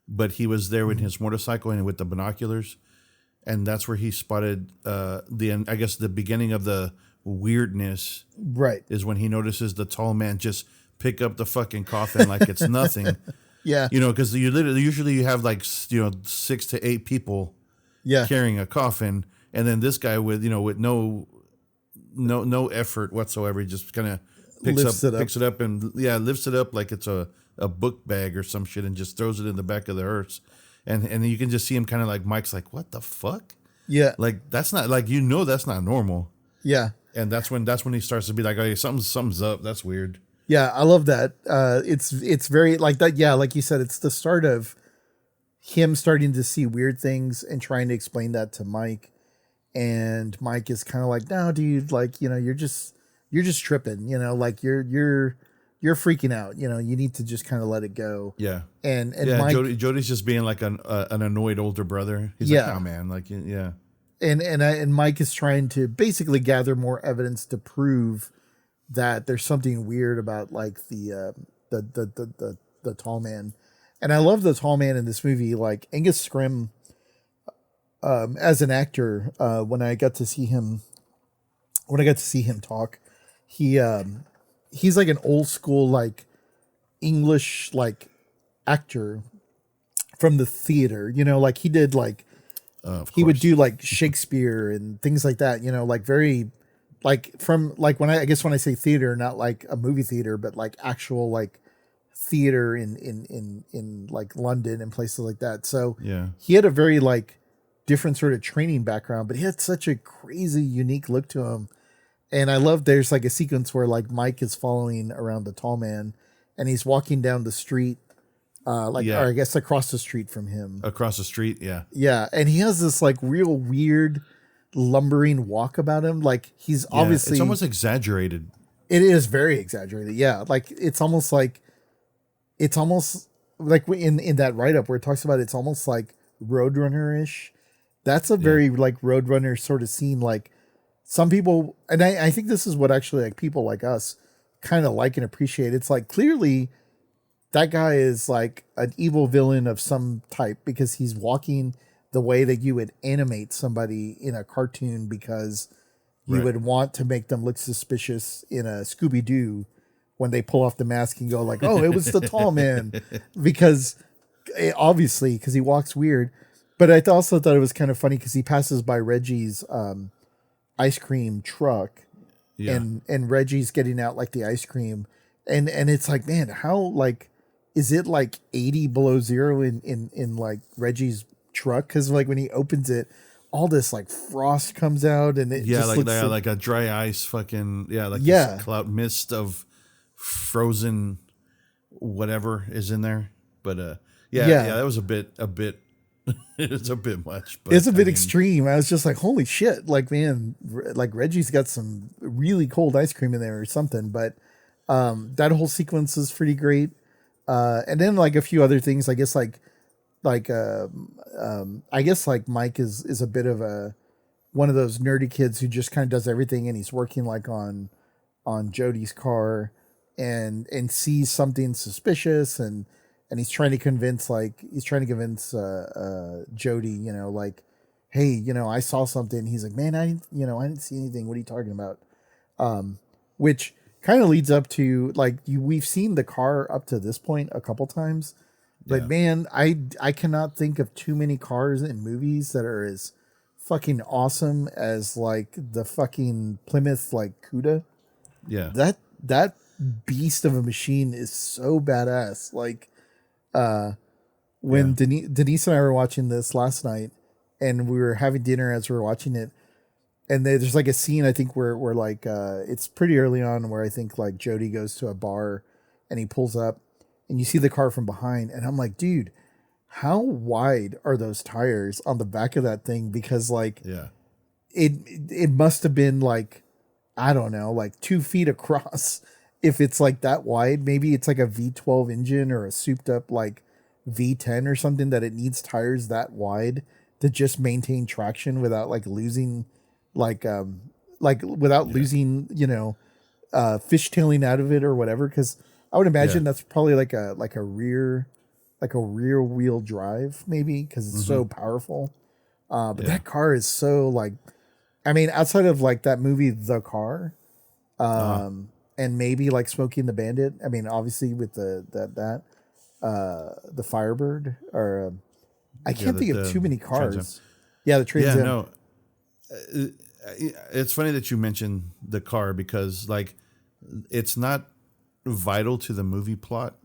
[SPEAKER 2] but he was there with his motorcycle and with the binoculars, and that's where he spotted I guess the beginning of the weirdness.
[SPEAKER 1] Right.
[SPEAKER 2] Is when he notices the tall man just pick up the fucking coffin like it's nothing.
[SPEAKER 1] Yeah.
[SPEAKER 2] Because usually you have like 6 to 8 people carrying a coffin, and then this guy with no effort whatsoever, he just kind of picks it up and lifts it up like it's a book bag or some shit and just throws it in the back of the hearse, and you can just see him kind of like, Mike's like, what the fuck?
[SPEAKER 1] Yeah.
[SPEAKER 2] Like that's not like, that's not normal.
[SPEAKER 1] Yeah.
[SPEAKER 2] And that's when he starts to be like, okay, something's up. That's weird.
[SPEAKER 1] Yeah, I love that. It's very like that. Yeah, like you said, it's the start of him starting to see weird things and trying to explain that to Mike. And Mike is kind of like, no, dude, like, you're just tripping, like you're freaking out. You need to just kind of let it go.
[SPEAKER 2] Yeah.
[SPEAKER 1] And Mike,
[SPEAKER 2] Jody's just being like an annoyed older brother. He's like, oh man, like, yeah.
[SPEAKER 1] And Mike is trying to basically gather more evidence to prove that there's something weird about like the tall man. And I love the tall man in this movie. Like Angus Scrimm, as an actor, when I got to see him talk, he's like an old school like English like actor from the theater. Like he did like he would do like Shakespeare and things like that. Like very like from like when I guess when I say theater, not like a movie theater, but like actual like theater in like London and places like that. So he had a very like different sort of training background, but he had such a crazy unique look to him. And I love there's like a sequence where like Mike is following around the tall man and he's walking down the street, or I guess across the street from him.
[SPEAKER 2] Across the street, yeah.
[SPEAKER 1] Yeah. And he has this like real weird lumbering walk about him. Like he's obviously,
[SPEAKER 2] it's almost exaggerated.
[SPEAKER 1] It is very exaggerated. Yeah. Like it's almost like in that write-up where it talks about it's almost like Roadrunner-ish. That's a very like Roadrunner sort of scene. Like some people, and I think this is what actually like people like us kind of like and appreciate. It's like clearly that guy is like an evil villain of some type because he's walking the way that you would animate somebody in a cartoon because you would want to make them look suspicious in a Scooby-Doo when they pull off the mask and go like, oh, it was the tall man because obviously because he walks weird. But I also thought it was kind of funny because he passes by Reggie's ice cream truck and Reggie's getting out like the ice cream. And it's like, man, how like, is it like 80 below zero in like Reggie's truck? Because like when he opens it, all this like frost comes out and it just looks
[SPEAKER 2] like a dry ice fucking this cloud mist of frozen whatever is in there. But that was a bit it's a bit much, but
[SPEAKER 1] it's a bit extreme. I was just like, holy shit, like man, like Reggie's got some really cold ice cream in there or something. But that whole sequence is pretty great. And then like a few other things, I guess I guess like Mike is a bit of one of those nerdy kids who just kind of does everything, and he's working like on Jody's car and sees something suspicious and he's trying to convince Jody, like, hey, I saw something. He's like, man, I didn't see anything. What are you talking about? Which kind of leads up to like we've seen the car up to this point a couple times. But man, I cannot think of too many cars in movies that are as fucking awesome as like the fucking Plymouth like Cuda.
[SPEAKER 2] Yeah.
[SPEAKER 1] That beast of a machine is so badass. Like when Denise and I were watching this last night and we were having dinner as we were watching it, and there's like a scene I think where like it's pretty early on where I think like Jody goes to a bar and he pulls up and you see the car from behind, and I'm like, dude, how wide are those tires on the back of that thing? Because like, it must have been like, I don't know, like 2 feet across. If it's like that wide, maybe it's like a V12 engine or a souped up like V10 or something that it needs tires that wide to just maintain traction without like losing like like without losing, fishtailing out of it or whatever. Because I would imagine that's probably like a rear wheel drive maybe because it's so powerful. But that car is so like, I mean, outside of like that movie, The Car, and maybe like Smokey and the Bandit. I mean, obviously with the Firebird or I can't think of too many cars.
[SPEAKER 2] Trans Am.
[SPEAKER 1] Yeah, the Trans Am.
[SPEAKER 2] Yeah, no. It's funny that you mentioned the car because like it's not vital to the movie plot,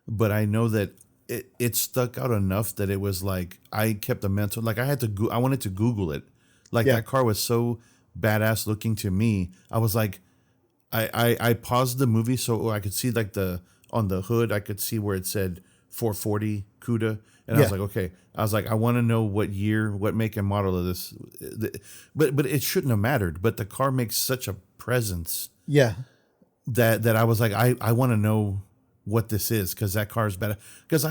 [SPEAKER 2] but I know that it stuck out enough that it was like I kept a mental like I wanted to Google it. Like that car was so badass looking to me. I was like I paused the movie so I could see like on the hood I could see where it said 440 Cuda. And I was like, okay. I was like, I want to know what year, what make and model of this. But it shouldn't have mattered. But the car makes such a presence.
[SPEAKER 1] Yeah.
[SPEAKER 2] That I was like, I want to know what this is because that car is better. Because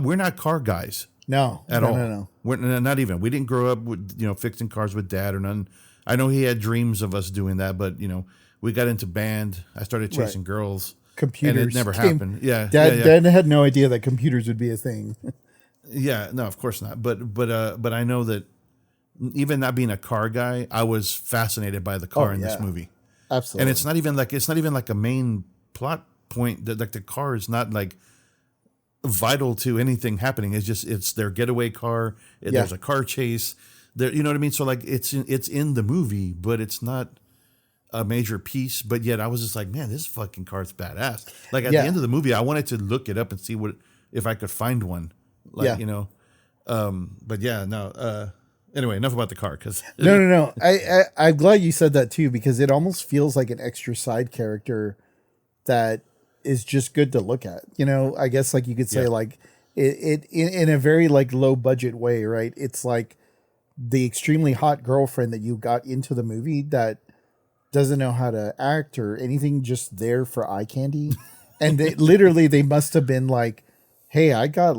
[SPEAKER 2] we're not car guys.
[SPEAKER 1] No.
[SPEAKER 2] At all. No. We're not even. We didn't grow up with, fixing cars with dad or none. I know he had dreams of us doing that, but, we got into band. I started chasing girls.
[SPEAKER 1] Computers.
[SPEAKER 2] And it never happened. Yeah.
[SPEAKER 1] Dad had no idea that computers would be a thing.
[SPEAKER 2] Yeah, no, of course not. But I know that even not being a car guy, I was fascinated by the car in this movie.
[SPEAKER 1] Absolutely.
[SPEAKER 2] And it's not even like a main plot point that like the car is not like vital to anything happening. It's their getaway car. There's a car chase. There, you know what I mean? So like it's in the movie, but it's not a major piece. But yet I was just like, man, this fucking car's badass. Like at the end of the movie, I wanted to look it up and see if I could find one. Like, but yeah, no. Anyway, enough about the car.
[SPEAKER 1] No. I'm glad you said that too, because it almost feels like an extra side character that is just good to look at. I guess like you could say like it in a very like low budget way, right? It's like the extremely hot girlfriend that you got into the movie that doesn't know how to act or anything, just there for eye candy. And they must have been like, hey, I've got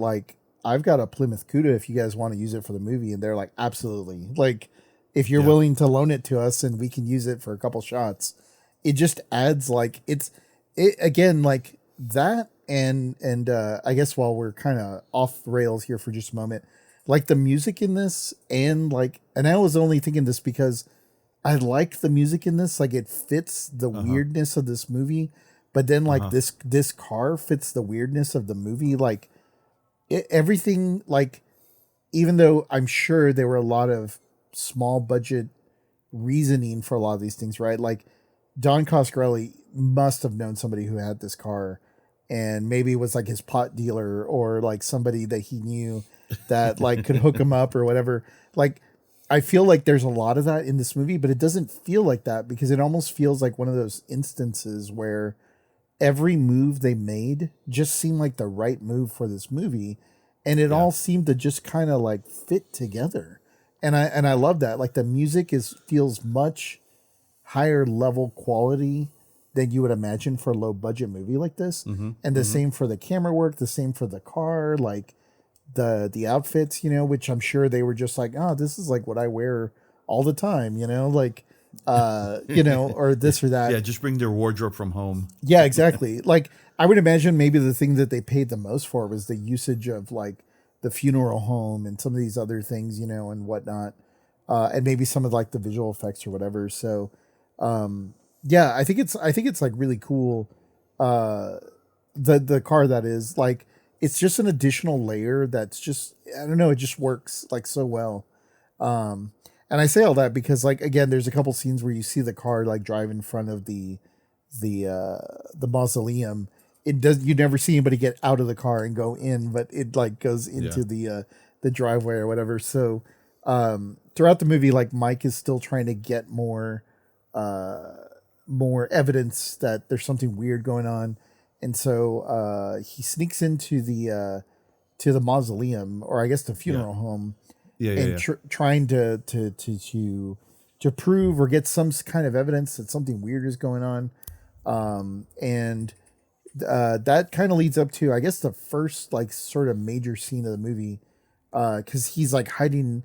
[SPEAKER 1] a Plymouth Cuda if you guys want to use it for the movie. And they're like, absolutely. Like, if you're willing to loan it to us and we can use it for a couple shots, it just adds like, again, like that. And I guess while we're kind of off rails here for just a moment, like the music in this and I was only thinking this because I like the music in this. Like it fits the weirdness of this movie, but then like this car fits the weirdness of the movie. Like, everything, like, even though I'm sure there were a lot of small budget reasoning for a lot of these things, right? Like Don Coscarelli must have known somebody who had this car and maybe it was like his pot dealer or like somebody that he knew that like could hook him up or whatever. Like, I feel like there's a lot of that in this movie, but it doesn't feel like that because it almost feels like one of those instances where every move they made just seemed like the right move for this movie. And it all seemed to just kind of like fit together. And I love that. Like the music feels much higher level quality than you would imagine for a low budget movie like this. And the same for the camera work, the same for the car, like the outfits, which I'm sure they were just like, oh, this is like what I wear all the time, like, or this or that.
[SPEAKER 2] Yeah, just bring their wardrobe from home.
[SPEAKER 1] Yeah, exactly. Like I would imagine maybe the thing that they paid the most for was the usage of like the funeral home and some of these other things, and whatnot. And maybe some of like the visual effects or whatever. So, I think it's like really cool. The car that is like, it's just an additional layer that's just, I don't know, it just works like so well. And I say all that because like, again, there's a couple scenes where you see the car like drive in front of the mausoleum. You never see anybody get out of the car and go in, but it like goes into the driveway or whatever. So, throughout the movie, like Mike is still trying to get more evidence that there's something weird going on. And so he sneaks into the mausoleum, or I guess the funeral home, trying to prove or get some kind of evidence that something weird is going on. And that kind of leads up to, I guess, the first like sort of major scene of the movie, because he's like hiding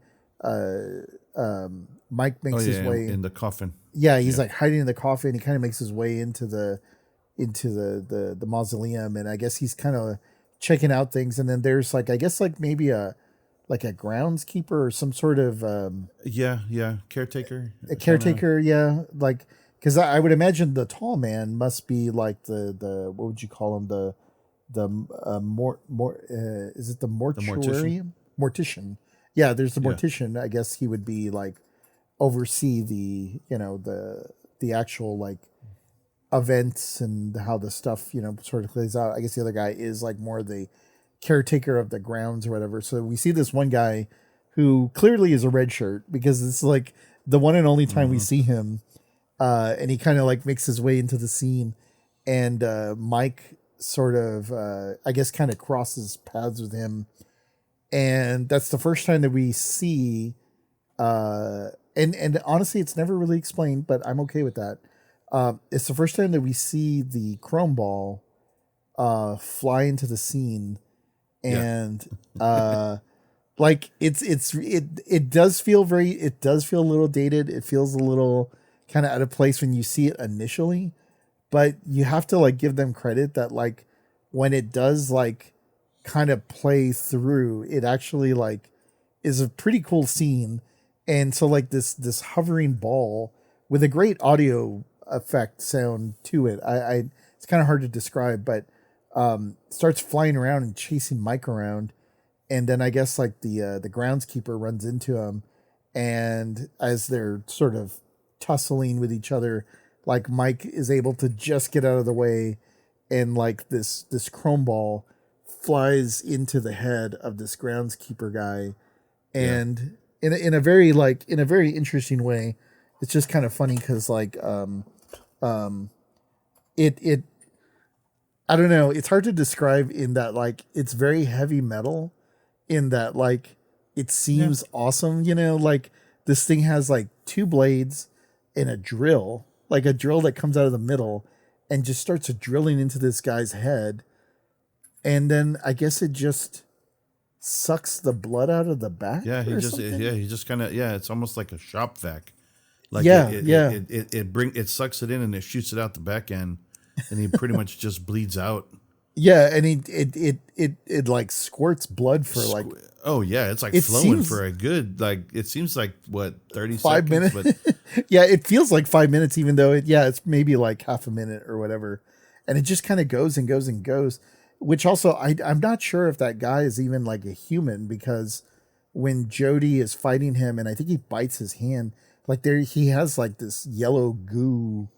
[SPEAKER 1] Mike makes his way
[SPEAKER 2] in the coffin.
[SPEAKER 1] Yeah, he's like hiding in the coffin. He kind of makes his way into the mausoleum, and I guess he's kind of checking out things. And then there's like, I guess like maybe a groundskeeper or some sort of
[SPEAKER 2] caretaker.
[SPEAKER 1] A caretaker, like, because I would imagine the tall man must be like the what would you call him, is it the mortuarium? Mortician. Yeah, there's the mortician. I guess he would be like oversee the the actual like events and how the stuff sort of plays out. I guess the other guy is like more the caretaker of the grounds or whatever. So we see this one guy who clearly is a red shirt, because it's like the one and only time we see him, and he kind of like makes his way into the scene, and Mike sort of I guess kind of crosses paths with him, and that's the first time that we see and honestly it's never really explained, but I'm okay with that. It's the first time that we see the chrome ball fly into the scene, and like it does feel a little dated. It feels a little kind of out of place when you see it initially, but you have to like give them credit that like when it does like kind of play through, it actually like is a pretty cool scene. And so like this hovering ball with a great audio effect sound to it. I it's kind of hard to describe, but starts flying around and chasing Mike around, and then I guess like the groundskeeper runs into him, and as they're sort of tussling with each other, like Mike is able to just get out of the way, and like this chrome ball flies into the head of this groundskeeper guy, and in a very interesting way. It's just kind of funny because like it I don't know, it's hard to describe in that like it's very heavy metal, in that like it seems awesome, like this thing has like two blades and a drill that comes out of the middle and just starts drilling into this guy's head, and then I guess it just sucks the blood out of the back.
[SPEAKER 2] He just kind of it's almost like a shop vac. Like it sucks it in and it shoots it out the back end, and he pretty much just bleeds out.
[SPEAKER 1] Yeah, and it like squirts blood for like
[SPEAKER 2] it's like flowing for a good it seems like what 30
[SPEAKER 1] 5
[SPEAKER 2] seconds,
[SPEAKER 1] minutes. But yeah, it feels like 5 minutes, even though it's maybe like half a minute or whatever, and it just kind of goes and goes and goes. Which also I'm not sure if that guy is even like a human, because when Jody is fighting him and I think he bites his hand, like he has like this yellow goo,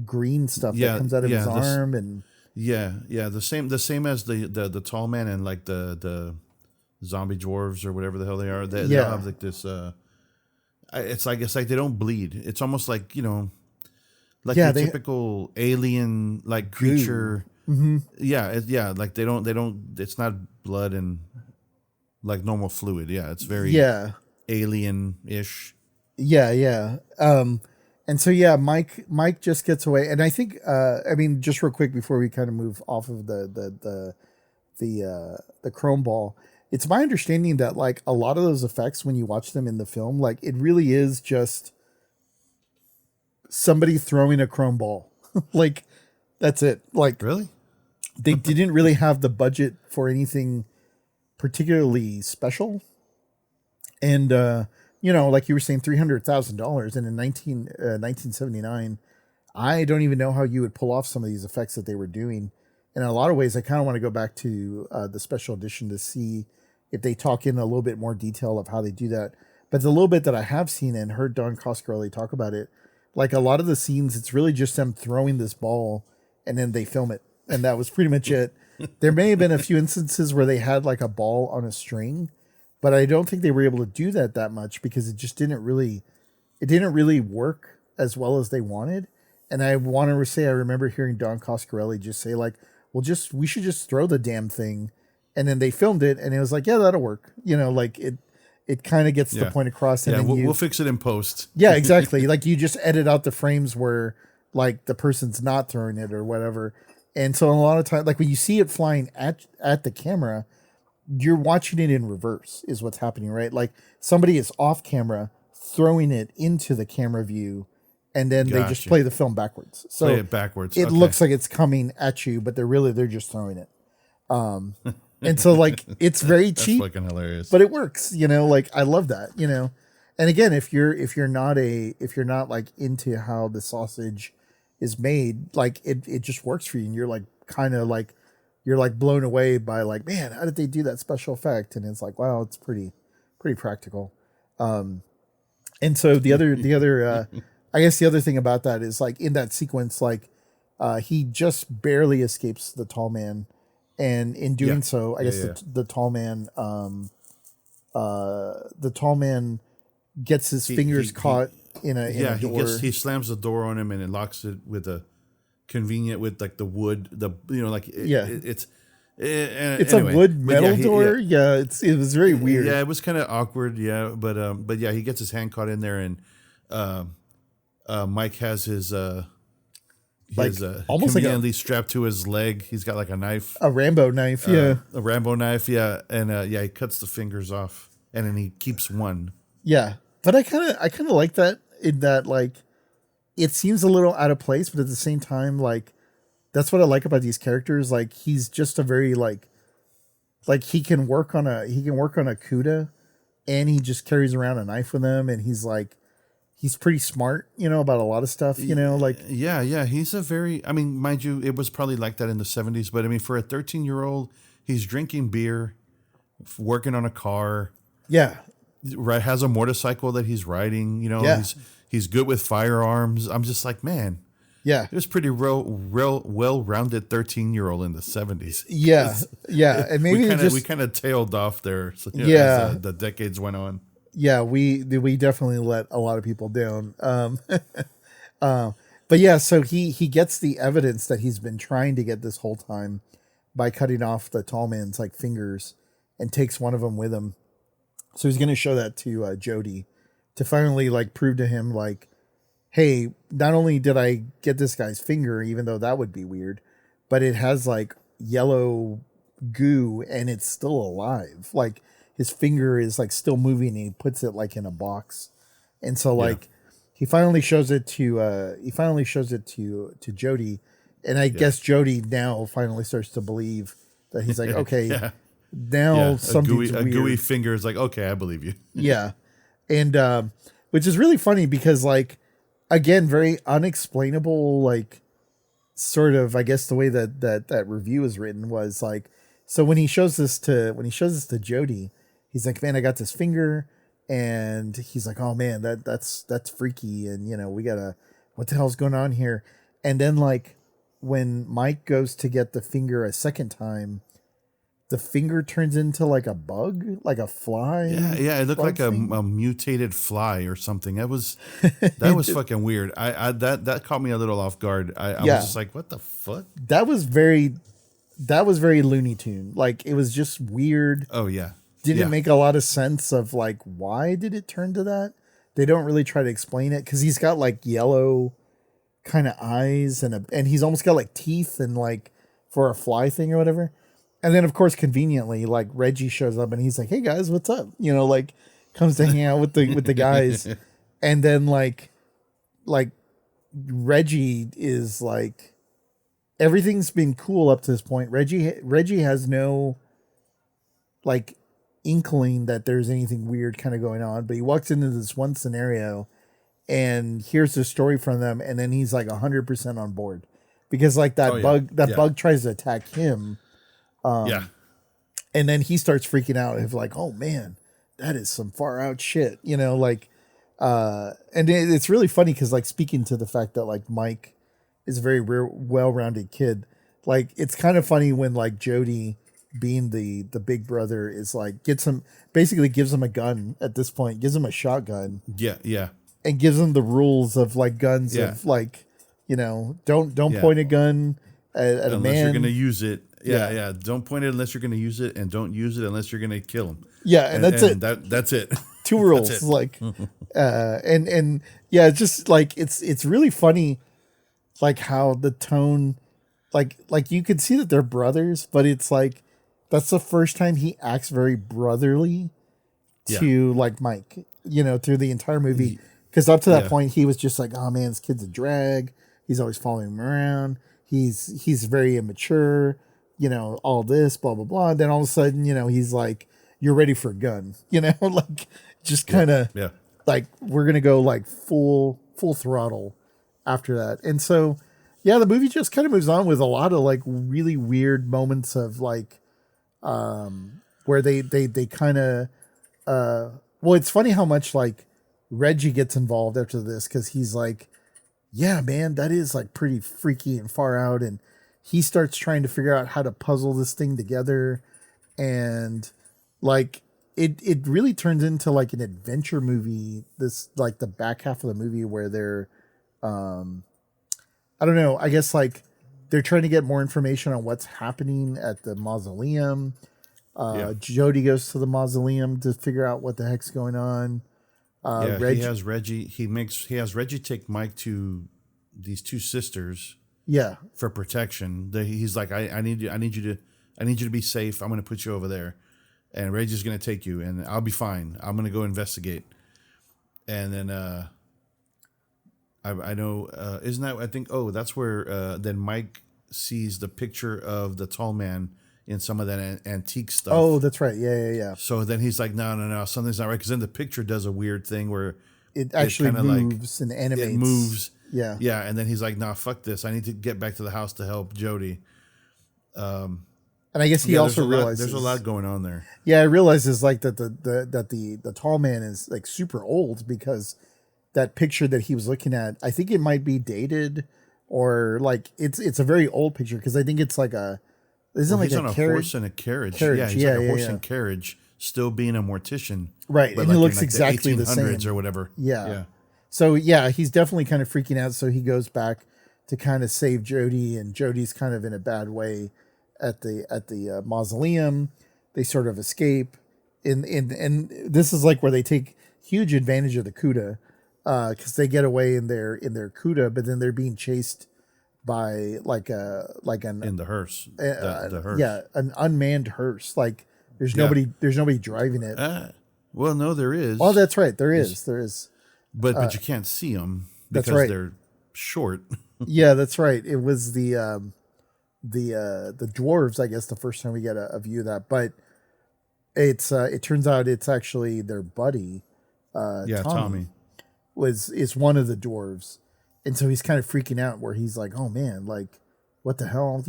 [SPEAKER 1] green stuff that comes out of his arm, and the same as the tall man and like the zombie dwarves or whatever the hell they are. They have like this. It's like they don't bleed. It's almost like like a typical alien like creature. Mm-hmm.
[SPEAKER 2] Like they don't. It's not blood and like normal fluid. Yeah, it's very alien-ish.
[SPEAKER 1] Yeah. And so Mike just gets away, and I think I mean, just real quick before we kind of move off of the chrome ball, it's my understanding that like a lot of those effects when you watch them in the film, like it really is just somebody throwing a chrome ball. Like that's it. Like
[SPEAKER 2] really,
[SPEAKER 1] they didn't really have the budget for anything particularly special, and like you were saying, $300,000, and in 1979, I don't even know how you would pull off some of these effects that they were doing. And in a lot of ways, I kind of want to go back to the special edition to see if they talk in a little bit more detail of how they do that. But the little bit that I have seen and heard Don Coscarelli talk about it, like a lot of the scenes, it's really just them throwing this ball and then they film it. And that was pretty much it. There may have been a few instances where they had like a ball on a string, but I don't think they were able to do that much because it just didn't really work as well as they wanted. And I want to say, I remember hearing Don Coscarelli just say like, we should just throw the damn thing. And then they filmed it and it was like, yeah, that'll work. Like it kind of gets the point across. And
[SPEAKER 2] then we'll fix it in post.
[SPEAKER 1] Yeah, exactly. Like you just edit out the frames where like the person's not throwing it or whatever. And so a lot of times, like when you see it flying at the camera, you're watching it in reverse is what's happening, right? Like somebody is off camera throwing it into the camera view, and then they just
[SPEAKER 2] Gotcha.
[SPEAKER 1] play the film backwards. So
[SPEAKER 2] Play it backwards.
[SPEAKER 1] it
[SPEAKER 2] Okay.
[SPEAKER 1] looks like it's coming at you, but they're just throwing it. And so like it's very
[SPEAKER 2] That's
[SPEAKER 1] cheap,
[SPEAKER 2] fucking hilarious.
[SPEAKER 1] but it works. Like I love that. And again, if you're not like into how the sausage is made, like it just works for you, and you're like kind of like you're like blown away by like, man, how did they do that special effect? And it's like, wow, it's pretty practical. And so the other I guess the other thing about that is like in that sequence, like he just barely escapes the tall man, and in doing so, I guess the tall man gets his fingers caught in a door.
[SPEAKER 2] He slams the door on him and it locks it with a convenient with like the wood, it's
[SPEAKER 1] anyway, a wood metal door. Yeah, it was very weird.
[SPEAKER 2] Yeah, it was kind of awkward. Yeah, but yeah, he gets his hand caught in there, and Mike has his almost conveniently strapped to his leg. He's got like a knife,
[SPEAKER 1] a Rambo knife.
[SPEAKER 2] A Rambo knife. Yeah, and he cuts the fingers off, and then he keeps one.
[SPEAKER 1] Yeah, but I kind of like that in that like it seems a little out of place, but at the same time, like that's what I like about these characters. Like he's just a very like he can work on a Cuda, and he just carries around a knife with him, and he's pretty smart, about a lot of stuff, like
[SPEAKER 2] he's a very, I mean, mind you, it was probably like that in the 70s, but I mean, for a 13-year-old, he's drinking beer, working on a car, right, has a motorcycle that he's riding, he's good with firearms. I'm just like, man, it was pretty real well-rounded 13-year-old in the 70s.
[SPEAKER 1] And maybe
[SPEAKER 2] we kind of tailed off there as the decades went on.
[SPEAKER 1] Yeah, we definitely let a lot of people down. But yeah, so he gets the evidence that he's been trying to get this whole time by cutting off the tall man's like fingers, and takes one of them with him. So he's going to show that to Jody to finally like prove to him like, hey, not only did I get this guy's finger, even though that would be weird, but it has like yellow goo and it's still alive. Like his finger is like still moving, and he puts it like in a box. And so like he finally shows it to Jody, and I guess Jody now finally starts to believe that he's like, okay, now something's weird.
[SPEAKER 2] A gooey finger is like, okay, I believe you.
[SPEAKER 1] Yeah. And which is really funny because like again, very unexplainable, like sort of, I guess the way that review is written was like, so when he shows this to Jody, he's like, man, I got this finger, and he's like, oh man, that's freaky, and we gotta, what the hell's going on here? And then like when Mike goes to get the finger a second time, the finger turns into like a bug, like a fly.
[SPEAKER 2] Yeah, it looked like a mutated fly or something. That was fucking weird. I that caught me a little off guard. I was just like, what the fuck? That was very Looney Tune. Like it was just weird.
[SPEAKER 1] Oh yeah. Didn't make a lot of sense of like, why did it turn to that? They don't really try to explain it because he's got like yellow kind of eyes and he's almost got like teeth and like for a fly thing or whatever. And then of course, conveniently, like Reggie shows up and he's like, hey guys, what's up? Like comes to hang out with the guys. And then like Reggie is like, everything's been cool up to this point. Reggie has no like inkling that there's anything weird kind of going on, but he walks into this one scenario and hears the story from them, and then he's like 100% on board because like that bug tries to attack him. And then he starts freaking out of like, oh man, that is some far out shit, like, and it's really funny because like speaking to the fact that like Mike is a very well-rounded kid, like it's kind of funny when like Jody, being the big brother, is like gives him a gun at this point, gives him a shotgun, and gives him the rules of like guns of like, don't point a gun at a man
[SPEAKER 2] unless you're gonna use it. Don't point it unless you're gonna use it, and don't use it unless you're gonna kill him.
[SPEAKER 1] And that's it.
[SPEAKER 2] That's it.
[SPEAKER 1] Two rules. Like and it's just like it's really funny like how the tone, like you could see that they're brothers, but it's like that's the first time he acts very brotherly to like Mike. through the entire movie. Because up to that
[SPEAKER 2] Yeah.
[SPEAKER 1] point, he was just like, oh man, this kid's a drag. He's always following him around. He's very immature, all this, blah, blah, blah. Then all of a sudden, he's like, you're ready for a gun, like just kind of
[SPEAKER 2] Yeah.
[SPEAKER 1] like, we're going to go like full throttle after that. And so, yeah, the movie just kind of moves on with a lot of like really weird moments of like, where they kind of, well, it's funny how much like Reggie gets involved after this. Cause he's like, yeah, man, that is like pretty freaky and far out. And he starts trying to figure out how to puzzle this thing together. And like, it really turns into like an adventure movie. This, like the back half of the movie where they're, I don't know, I guess like they're trying to get more information on what's happening at the mausoleum. Jody goes to the mausoleum to figure out what the heck's going on.
[SPEAKER 2] He has Reggie. He has Reggie take Mike to these two sisters.
[SPEAKER 1] Yeah,
[SPEAKER 2] for protection. He's like, I need you to be safe. I'm going to put you over there, and Reggie's going to take you, and I'll be fine. I'm going to go investigate. And then I know isn't that I think that's where then Mike sees the picture of the tall man in some of that antique stuff.
[SPEAKER 1] Oh, that's right. Yeah.
[SPEAKER 2] So then he's like, no, something's not right. Because then the picture does a weird thing where
[SPEAKER 1] it actually moves and animates.
[SPEAKER 2] It moves.
[SPEAKER 1] Yeah.
[SPEAKER 2] Yeah. And then he's like, nah, fuck this. I need to get back to the house to help Jody.
[SPEAKER 1] And I guess he also realizes
[SPEAKER 2] there's a lot going on there.
[SPEAKER 1] Yeah, I realizes like that the tall man is like super old, because that picture that he was looking at, I think it might be dated, or like it's a very old picture, because I think it's like he's on a horse
[SPEAKER 2] and a carriage.
[SPEAKER 1] Yeah,
[SPEAKER 2] he's like a horse and carriage, still being a mortician.
[SPEAKER 1] Right, and he looks exactly the same
[SPEAKER 2] or whatever.
[SPEAKER 1] Yeah. So yeah, he's definitely kind of freaking out. So he goes back to kind of save Jody, and Jody's kind of in a bad way at the mausoleum. They sort of escape, and this is like where they take huge advantage of the Cuda, because they get away in their Cuda, but then they're being chased by
[SPEAKER 2] in the hearse, the hearse.
[SPEAKER 1] Yeah, an unmanned hearse. Like there's nobody driving it.
[SPEAKER 2] Well, no, there is.
[SPEAKER 1] Oh, that's right, there is.
[SPEAKER 2] But you can't see them because they're short.
[SPEAKER 1] Yeah, that's right. It was the dwarves, I guess, the first time we get a view of that. But it turns out it's actually their buddy.
[SPEAKER 2] Tommy
[SPEAKER 1] is one of the dwarves, and so he's kind of freaking out, where he's like, "Oh man, like what the hell,"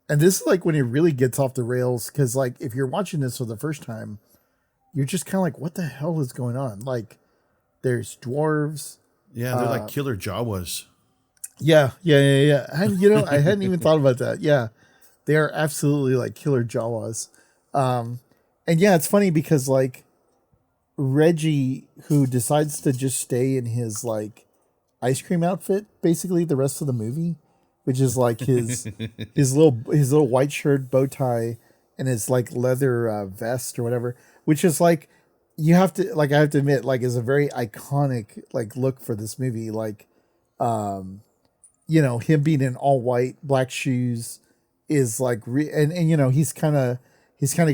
[SPEAKER 1] And this is like when it really gets off the rails, because like if you're watching this for the first time, you're just kind of like, "What the hell is going on?" Like there's dwarves.
[SPEAKER 2] Yeah, they're like killer Jawas.
[SPEAKER 1] Yeah. And I hadn't even thought about that. Yeah, they are absolutely like killer Jawas. And yeah, it's funny because like Reggie, who decides to just stay in his like ice cream outfit basically the rest of the movie, which is like his his little white shirt, bow tie, and his like leather vest or whatever, which is like I have to admit, like, is a very iconic like look for this movie. Like him being in all white, black shoes is like, and he's kind of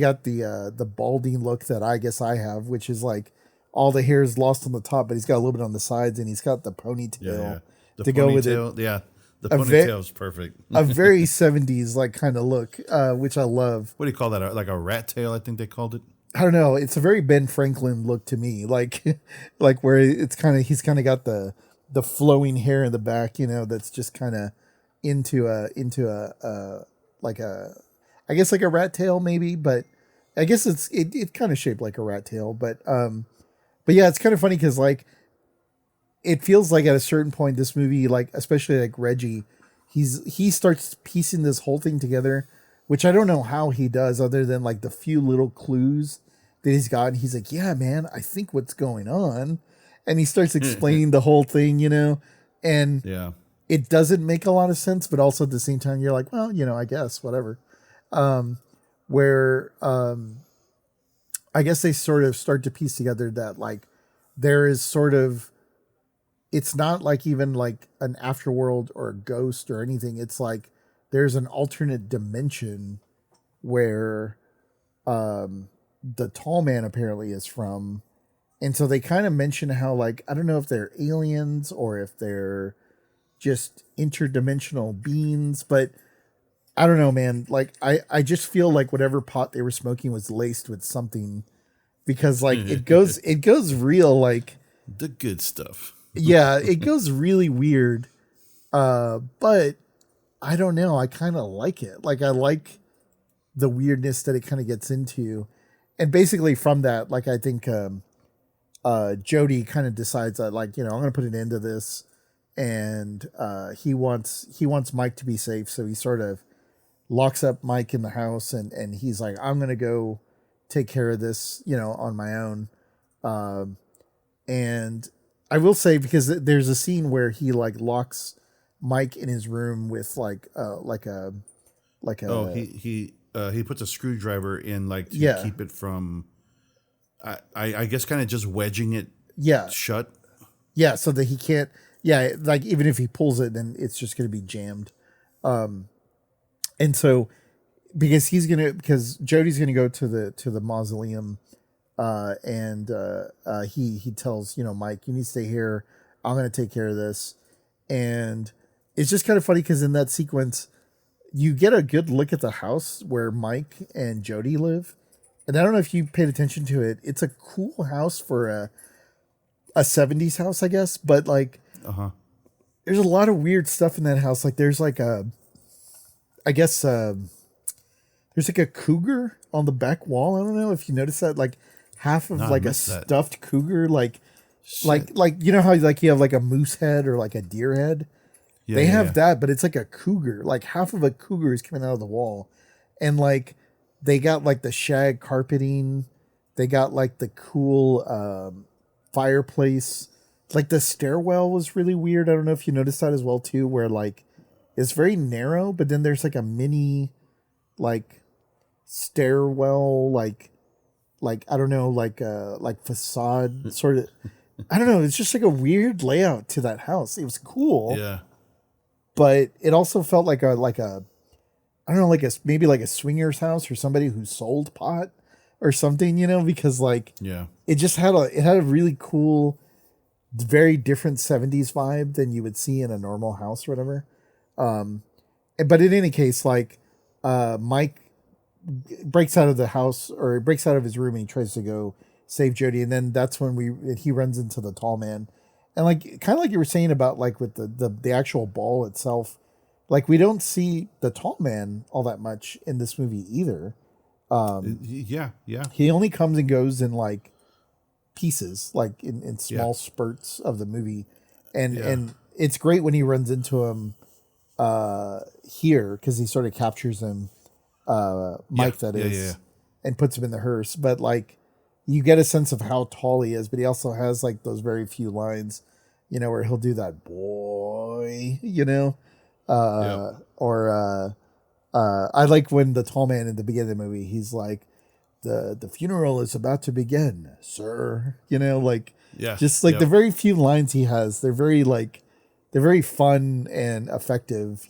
[SPEAKER 1] got the balding look that I guess I have, which is like all the hair is lost on the top, but he's got a little bit on the sides, and he's got the ponytail go with it.
[SPEAKER 2] Yeah, the ponytail is perfect.
[SPEAKER 1] A very 70s like kind of look, which I love.
[SPEAKER 2] What do you call that? Like a rat tail, I think they called it.
[SPEAKER 1] I don't know. It's a very Ben Franklin look to me, like where he's kind of got the flowing hair in the back, that's just kind of into a like a, I guess like a rat tail maybe, but I guess it's kind of shaped like a rat tail, but yeah, it's kind of funny because like it feels like at a certain point this movie, like especially like Reggie, he starts piecing this whole thing together, which I don't know how he does other than like the few little clues that he's got. And he's like, yeah, man, I think what's going on. And he starts explaining the whole thing, and
[SPEAKER 2] yeah,
[SPEAKER 1] it doesn't make a lot of sense, but also at the same time, you're like, well, I guess whatever. I guess they sort of start to piece together that like there is sort of, it's not like even like an afterworld or a ghost or anything. It's like there's an alternate dimension where the tall man apparently is from. And so they kind of mention how, like, I don't know if they're aliens or if they're just interdimensional beings, but I don't know, man. Like, I just feel like whatever pot they were smoking was laced with something, because like it goes real, like
[SPEAKER 2] the good stuff.
[SPEAKER 1] yeah, it goes really weird. But I don't know. I kind of like it. Like, I like the weirdness that it kind of gets into. And basically from that, like, I think, Jody kind of decides that, like, I'm going to put an end to this. And, he wants Mike to be safe. So he sort of locks up Mike in the house, and he's like, I'm going to go take care of this, on my own. And I will say, because there's a scene where he like locks Mike in his room with like a
[SPEAKER 2] he puts a screwdriver in, like, to keep it from I guess kind of just wedging it shut.
[SPEAKER 1] Yeah, so that he can't like, even if he pulls it, then it's just gonna be jammed. And so because Jody's gonna go to the mausoleum, and he tells Mike, you need to stay here, I'm gonna take care of this. And it's just kind of funny because in that sequence you get a good look at the house where Mike and Jody live. And I don't know if you paid attention to it. It's a cool house for a 70s house, I guess. But like, there's a lot of weird stuff in that house. Like, there's like there's like a cougar on the back wall. I don't know if you noticed that. Like, half of like a stuffed cougar. Like you know how like you have like a moose head or like a deer head. Yeah, they have that, but it's like a cougar. Like, half of a cougar is coming out of the wall, and like they got like the shag carpeting. They got like the cool fireplace. Like, the stairwell was really weird. I don't know if you noticed that as well too, where like it's very narrow, but then there's like a mini like stairwell, like I don't know, like facade sort of. I don't know. It's just like a weird layout to that house. It was cool.
[SPEAKER 2] Yeah.
[SPEAKER 1] But it also felt like a I don't know, like maybe like a swinger's house or somebody who sold pot or something, because like it just had a really cool, very different 70s vibe than you would see in a normal house or whatever. But in any case, like Mike breaks out of the house, or breaks out of his room, and he tries to go save Jody, and then that's when he runs into the tall man. And like, kind of like you were saying about like with the actual ball itself, like we don't see the tall man all that much in this movie either.
[SPEAKER 2] Yeah.
[SPEAKER 1] He only comes and goes in like pieces, like in small spurts of the movie. And it's great when he runs into him here, because he sort of captures him, Mike and puts him in the hearse. But like, you get a sense of how tall he is, but he also has like those very few lines, where he'll do that boy, or I like when the tall man in the beginning of the movie, he's like, the funeral is about to begin, sir. Just like the very few lines he has, they're very fun and effective,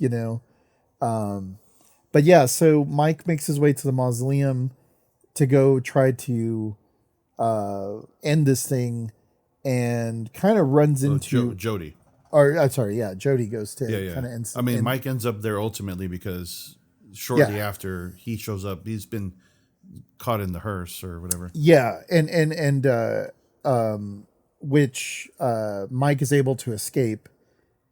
[SPEAKER 1] But yeah, so Mike makes his way to the mausoleum to go try to end this thing, and kind of runs into
[SPEAKER 2] Jody.
[SPEAKER 1] Or I'm sorry, Jody goes to kind of ends.
[SPEAKER 2] I mean, Mike ends up there ultimately because shortly after he shows up, he's been caught in the hearse or whatever.
[SPEAKER 1] Yeah, and which Mike is able to escape,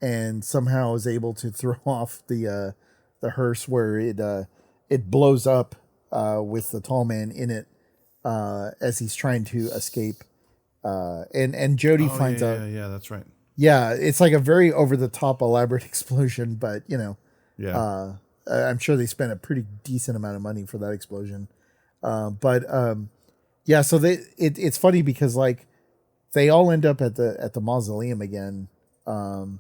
[SPEAKER 1] and somehow is able to throw off the hearse, where it blows up with the tall man in it as he's trying to escape. And Jody finds out.
[SPEAKER 2] Yeah, that's right.
[SPEAKER 1] Yeah, it's like a very over the top elaborate explosion, but I'm sure they spent a pretty decent amount of money for that explosion. So it's funny because like they all end up at the mausoleum again. And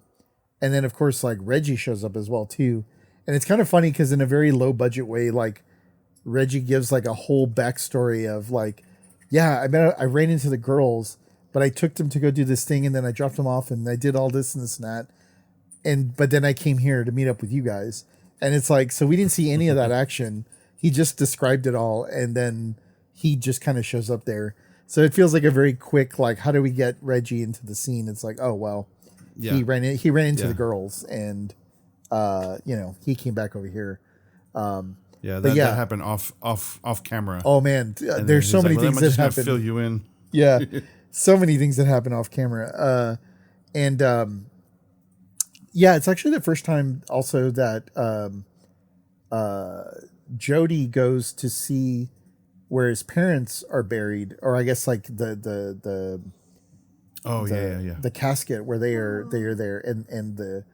[SPEAKER 1] then of course like Reggie shows up as well too. And it's kind of funny because in a very low budget way, like Reggie gives like a whole backstory of like, I ran into the girls, but I took them to go do this thing, and then I dropped them off, and I did all this and this and that. But then I came here to meet up with you guys. And it's like, so we didn't see any of that action. He just described it all, and then he just kind of shows up there. So it feels like a very quick, like, how do we get Reggie into the scene? It's like, oh well, he ran into the girls, and he came back over here.
[SPEAKER 2] That happened off camera.
[SPEAKER 1] Oh man, there's so many things that happen.
[SPEAKER 2] Fill you in.
[SPEAKER 1] Yeah, so many things that happen off camera. It's actually the first time also that Jody goes to see where his parents are buried, or I guess like the casket where they are there, and the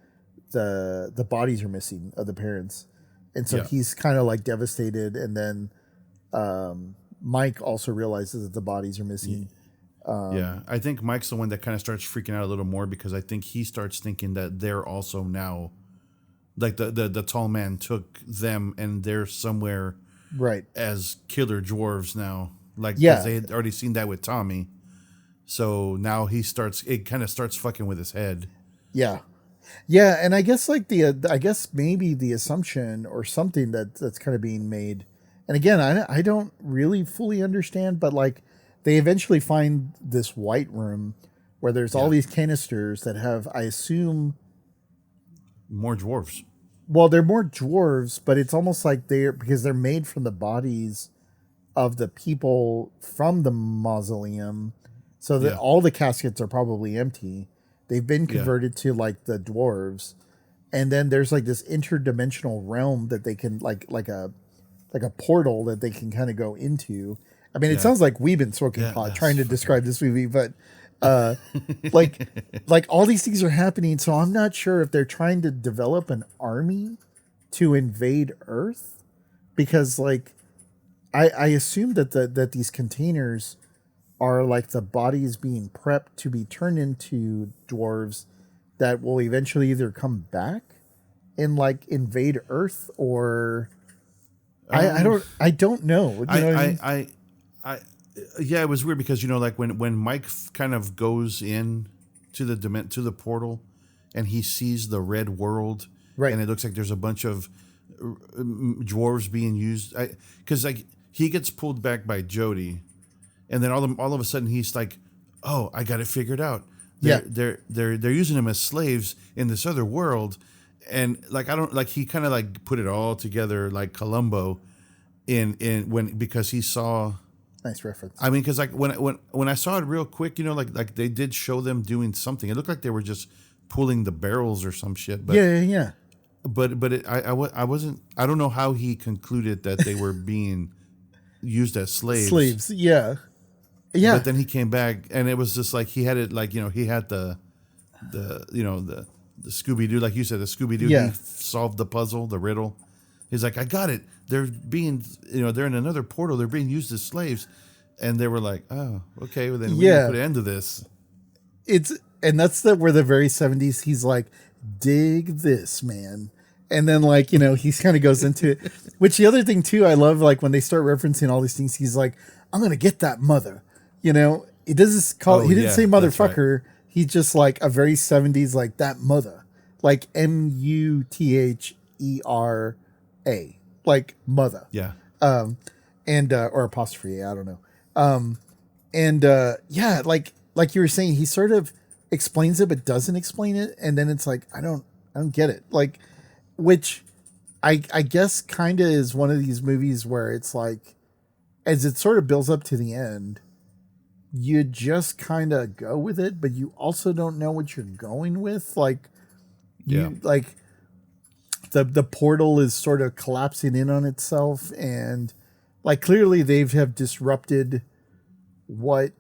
[SPEAKER 1] bodies are missing of the parents, and so he's kind of like devastated, and then Mike also realizes that the bodies are missing.
[SPEAKER 2] I think Mike's the one that kind of starts freaking out a little more, because I think he starts thinking that they're also now, like the tall man took them and they're somewhere
[SPEAKER 1] right
[SPEAKER 2] as killer dwarves now, like, because they had already seen that with Tommy, so now it kind of starts fucking with his head.
[SPEAKER 1] And I guess like maybe the assumption or something that's kind of being made, and again I don't really fully understand, but like they eventually find this white room where there's all these canisters that have, I assume,
[SPEAKER 2] more dwarves.
[SPEAKER 1] Well, they're more dwarves, but it's almost like because they're made from the bodies of the people from the mausoleum, so that all the caskets are probably empty. They've been converted to like the dwarves, and then there's like this interdimensional realm that they can like a portal that they can kind of go into. I mean, it sounds like we've been smoking pot trying to describe this movie, but like all these things are happening. So I'm not sure if they're trying to develop an army to invade Earth, because like I assume that these containers are like the bodies being prepped to be turned into dwarves that will eventually either come back and like invade Earth, or I don't know. You know what I mean?
[SPEAKER 2] It was weird because, like when Mike kind of goes in to the portal and he sees the red world,
[SPEAKER 1] right,
[SPEAKER 2] and it looks like there's a bunch of dwarves being used, because like he gets pulled back by Jody, and then all of a sudden he's like, oh, I got it figured out. They're using them as slaves in this other world, and like he kind of like put it all together like Columbo because he saw.
[SPEAKER 1] Nice reference.
[SPEAKER 2] I mean, because like when I saw it real quick, like they did show them doing something. It looked like they were just pulling the barrels or some shit. But
[SPEAKER 1] yeah.
[SPEAKER 2] But I wasn't. I don't know how he concluded that they were being used as slaves.
[SPEAKER 1] Yeah.
[SPEAKER 2] But then he came back, and it was just like he had it, like he had the Scooby Doo, like you said, the Scooby Doo.
[SPEAKER 1] Yeah.
[SPEAKER 2] He solved the puzzle, the riddle. He's like, I got it. They're being, they're in another portal. They're being used as slaves. And they were like, oh, okay. Well, then we need to put an end to this.
[SPEAKER 1] And that's where the very 70s, he's like, dig this, man. And then like, he kind of goes into it, which the other thing too, I love, like when they start referencing all these things, he's like, I'm going to get that mother, it doesn't he didn't say motherfucker. Right. He's just like a very 70s, like that mother, like MUTHERA. Like mother.
[SPEAKER 2] Yeah.
[SPEAKER 1] Or apostrophe A, I don't know. Like you were saying, he sort of explains it but doesn't explain it, and then it's like I don't get it. Like, which I guess kind of is one of these movies where it's like, as it sort of builds up to the end, you just kind of go with it, but you also don't know what you're going with. Like, like. The portal is sort of collapsing in on itself, and like clearly they have disrupted what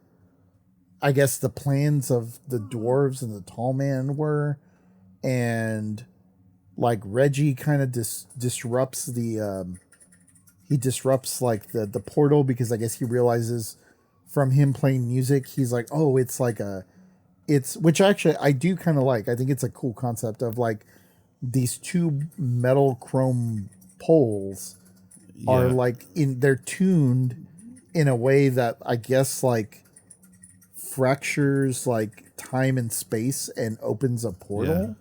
[SPEAKER 1] I guess the plans of the dwarves and the tall man were, and like Reggie kind of disrupts the like the portal, because I guess he realizes from him playing music, he's like, oh, it's like which actually I do kind of like. I think it's a cool concept of like, these two metal chrome poles are like they're tuned in a way that I guess like fractures like time and space and opens a portal,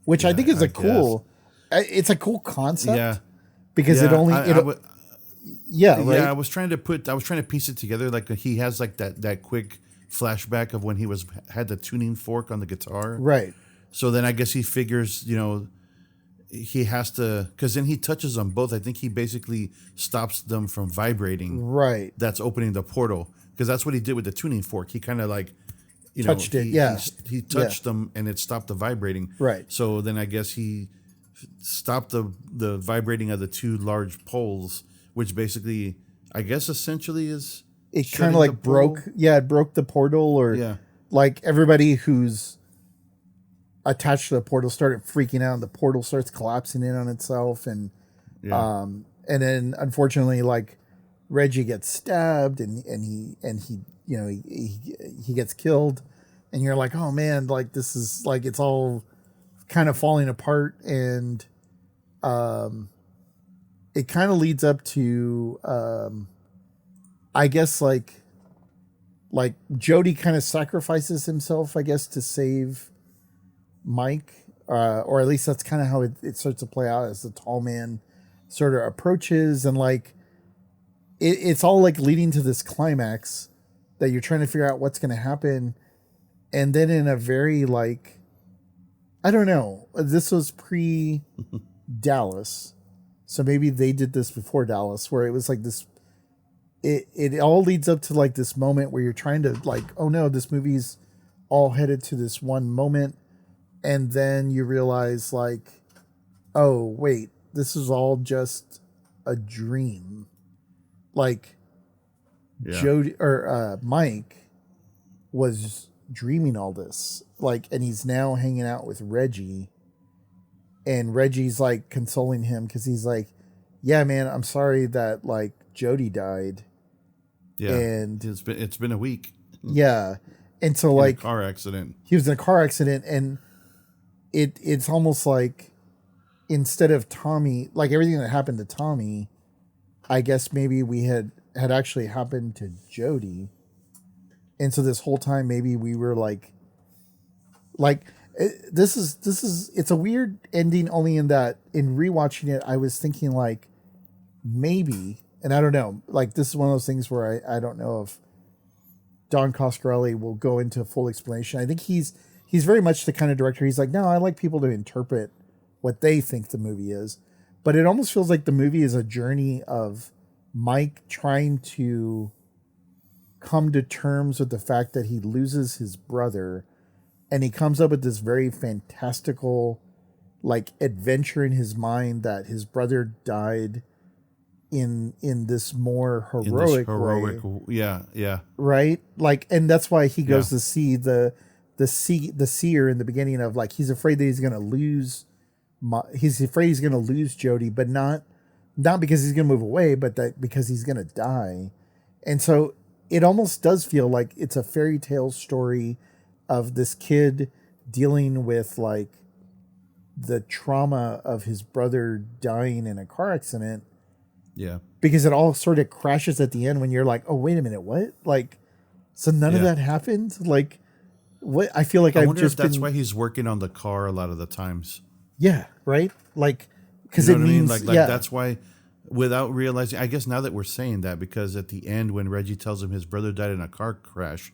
[SPEAKER 1] which I think is it's a cool concept, because Yeah, right.
[SPEAKER 2] Yeah, I was trying to piece it together. Like he has like that quick flashback of when he had the tuning fork on the guitar.
[SPEAKER 1] Right.
[SPEAKER 2] So then I guess he figures, he has to, because then he touches them both. I think he basically stops them from vibrating.
[SPEAKER 1] Right.
[SPEAKER 2] That's opening the portal, because that's what he did with the tuning fork. He kind of like,
[SPEAKER 1] touched it. Yeah.
[SPEAKER 2] He touched them and it stopped the vibrating.
[SPEAKER 1] Right.
[SPEAKER 2] So then I guess he stopped the vibrating of the two large poles, which basically, I guess essentially is
[SPEAKER 1] it kind of like broke. Yeah, it broke the portal, or like everybody who's attached to the portal started freaking out, and the portal starts collapsing in on itself, and then unfortunately, like Reggie gets stabbed, and he gets killed, and you're like, oh man, like this is like it's all kind of falling apart, and it kind of leads up to I guess like Jody kind of sacrifices himself, I guess, to save Mike, or at least that's kind of how it starts to play out as the tall man sort of approaches, and like it's all like leading to this climax that you're trying to figure out what's going to happen, and then in a very like, I don't know, this was pre Dallas, so maybe they did this before Dallas, where it was like this. It all leads up to like this moment where you're trying to like, oh no, this movie's all headed to this one moment. And then you realize like, oh wait, this is all just a dream. Like Jody or Mike was dreaming all this, like, and he's now hanging out with Reggie, and Reggie's like consoling him, because he's like, yeah man, I'm sorry that like Jody died.
[SPEAKER 2] Yeah, and it's been a week.
[SPEAKER 1] Yeah, and so like
[SPEAKER 2] car accident.
[SPEAKER 1] He was in a car accident, and it's almost like instead of Tommy, like everything that happened to Tommy, I guess maybe we had actually happened to Jody, and so this whole time maybe we were like this is it's a weird ending, only in that in rewatching it I was thinking like maybe. And I don't know, like this is one of those things where I don't know if Don Coscarelli will go into full explanation. I think he's very much the kind of director. He's like, no, I like people to interpret what they think the movie is. But it almost feels like the movie is a journey of Mike trying to come to terms with the fact that he loses his brother. And he comes up with this very fantastical, like, adventure in his mind that his brother died in this more heroic way.
[SPEAKER 2] Yeah.
[SPEAKER 1] Right? Like, and that's why he goes to see the seer in the beginning of like, he's afraid that he's going to lose Jody, but not because he's going to move away, but that because he's going to die. And so it almost does feel like it's a fairy tale story of this kid dealing with like the trauma of his brother dying in a car accident.
[SPEAKER 2] Yeah.
[SPEAKER 1] Because it all sort of crashes at the end when you're like, oh, wait a minute, what? Like, so none of that happened? Like, what? I feel like
[SPEAKER 2] I wonder if that's why he's working on the car a lot of the times.
[SPEAKER 1] Yeah, right? Like, because
[SPEAKER 2] it means... Like that's why, without realizing... I guess now that we're saying that, because at the end when Reggie tells him his brother died in a car crash,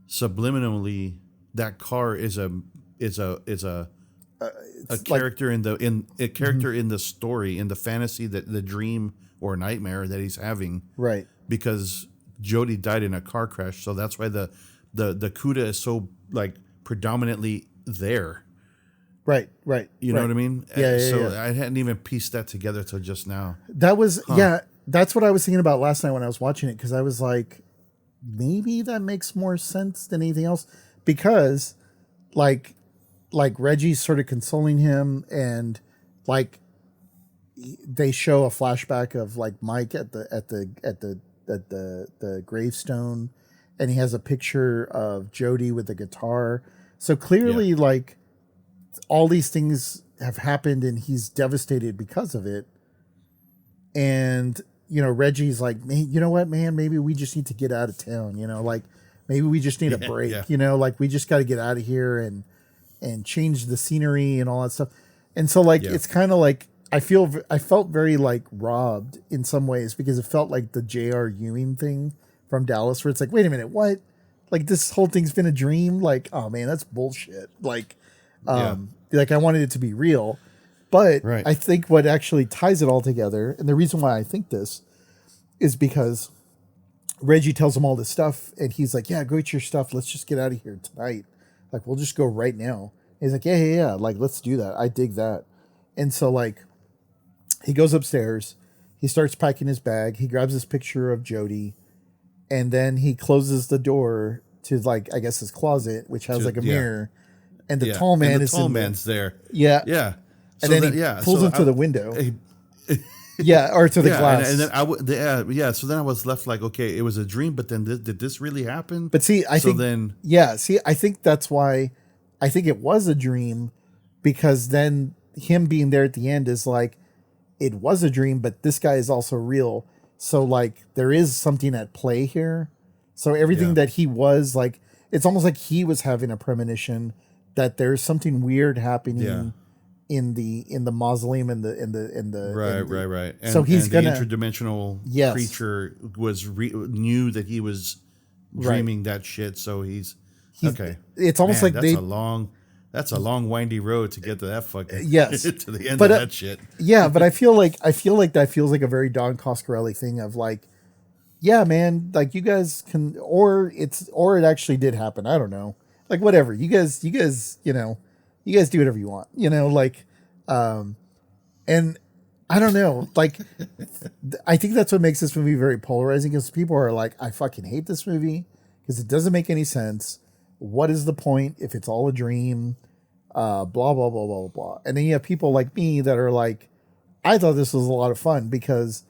[SPEAKER 2] subliminally, that car is a character in the story, in the fantasy, that the dream or nightmare that he's having,
[SPEAKER 1] right?
[SPEAKER 2] Because Jody died in a car crash, so that's why the Cuda is so like predominantly there.
[SPEAKER 1] Right.
[SPEAKER 2] You know what I mean?
[SPEAKER 1] Yeah.
[SPEAKER 2] I hadn't even pieced that together till just now.
[SPEAKER 1] That was that's what I was thinking about last night when I was watching it, because I was like, maybe that makes more sense than anything else, because like Reggie's sort of consoling him, and like they show a flashback of like Mike at the gravestone, and he has a picture of Jody with the guitar. So clearly like all these things have happened and he's devastated because of it. And, you know, Reggie's like, you know what, man, maybe we just need to get out of town, you know, like maybe we just need a break, you know, like we just got to get out of here and change the scenery and all that stuff. And so like, it's kind of like I felt very like robbed in some ways because it felt like the J.R. Ewing thing from Dallas, where it's like, wait a minute, what? Like this whole thing's been a dream. Like, oh man, that's bullshit.
[SPEAKER 2] Yeah.
[SPEAKER 1] Like I wanted it to be real, but
[SPEAKER 2] Right.
[SPEAKER 1] I think what actually ties it all together, and the reason why I think this is because Reggie tells him all this stuff, and he's like, "Yeah, go get your stuff. Let's just get out of here tonight. Like, we'll just go right now." And he's like, "Yeah. Like, let's do that. I dig that." And so, like, he goes upstairs. He starts packing his bag. He grabs this picture of Jody, and then he closes the door to like I guess his closet, which has like a mirror. And the tall man is
[SPEAKER 2] tall man's there.
[SPEAKER 1] Yeah.
[SPEAKER 2] Yeah.
[SPEAKER 1] And then he pulls him to the window. Yeah, or to the glass.
[SPEAKER 2] And then so then I was left like, okay, it was a dream, but then did this really happen?
[SPEAKER 1] But see, I think that's why I think it was a dream, because then him being there at the end is like, it was a dream, but this guy is also real. So like there is something at play here. So everything that he was like, it's almost like he was having a premonition that there's something weird happening in the mausoleum and the
[SPEAKER 2] right. And,
[SPEAKER 1] so he's
[SPEAKER 2] the interdimensional creature knew that he was dreaming that shit. So he's okay.
[SPEAKER 1] It's almost like
[SPEAKER 2] that's a long windy road to get to that fucking to the end of that shit.
[SPEAKER 1] Yeah, but I feel like that feels like a very Don Coscarelli thing of like, yeah, man, like you guys can, or it actually did happen. I don't know. Like whatever. You guys, you guys do whatever you want, like, and I don't know, like, I think that's what makes this movie very polarizing, because people are like, I fucking hate this movie because it doesn't make any sense. What is the point if it's all a dream? Blah, blah, blah, blah, blah, blah. And then you have people like me that are like, I thought this was a lot of fun, because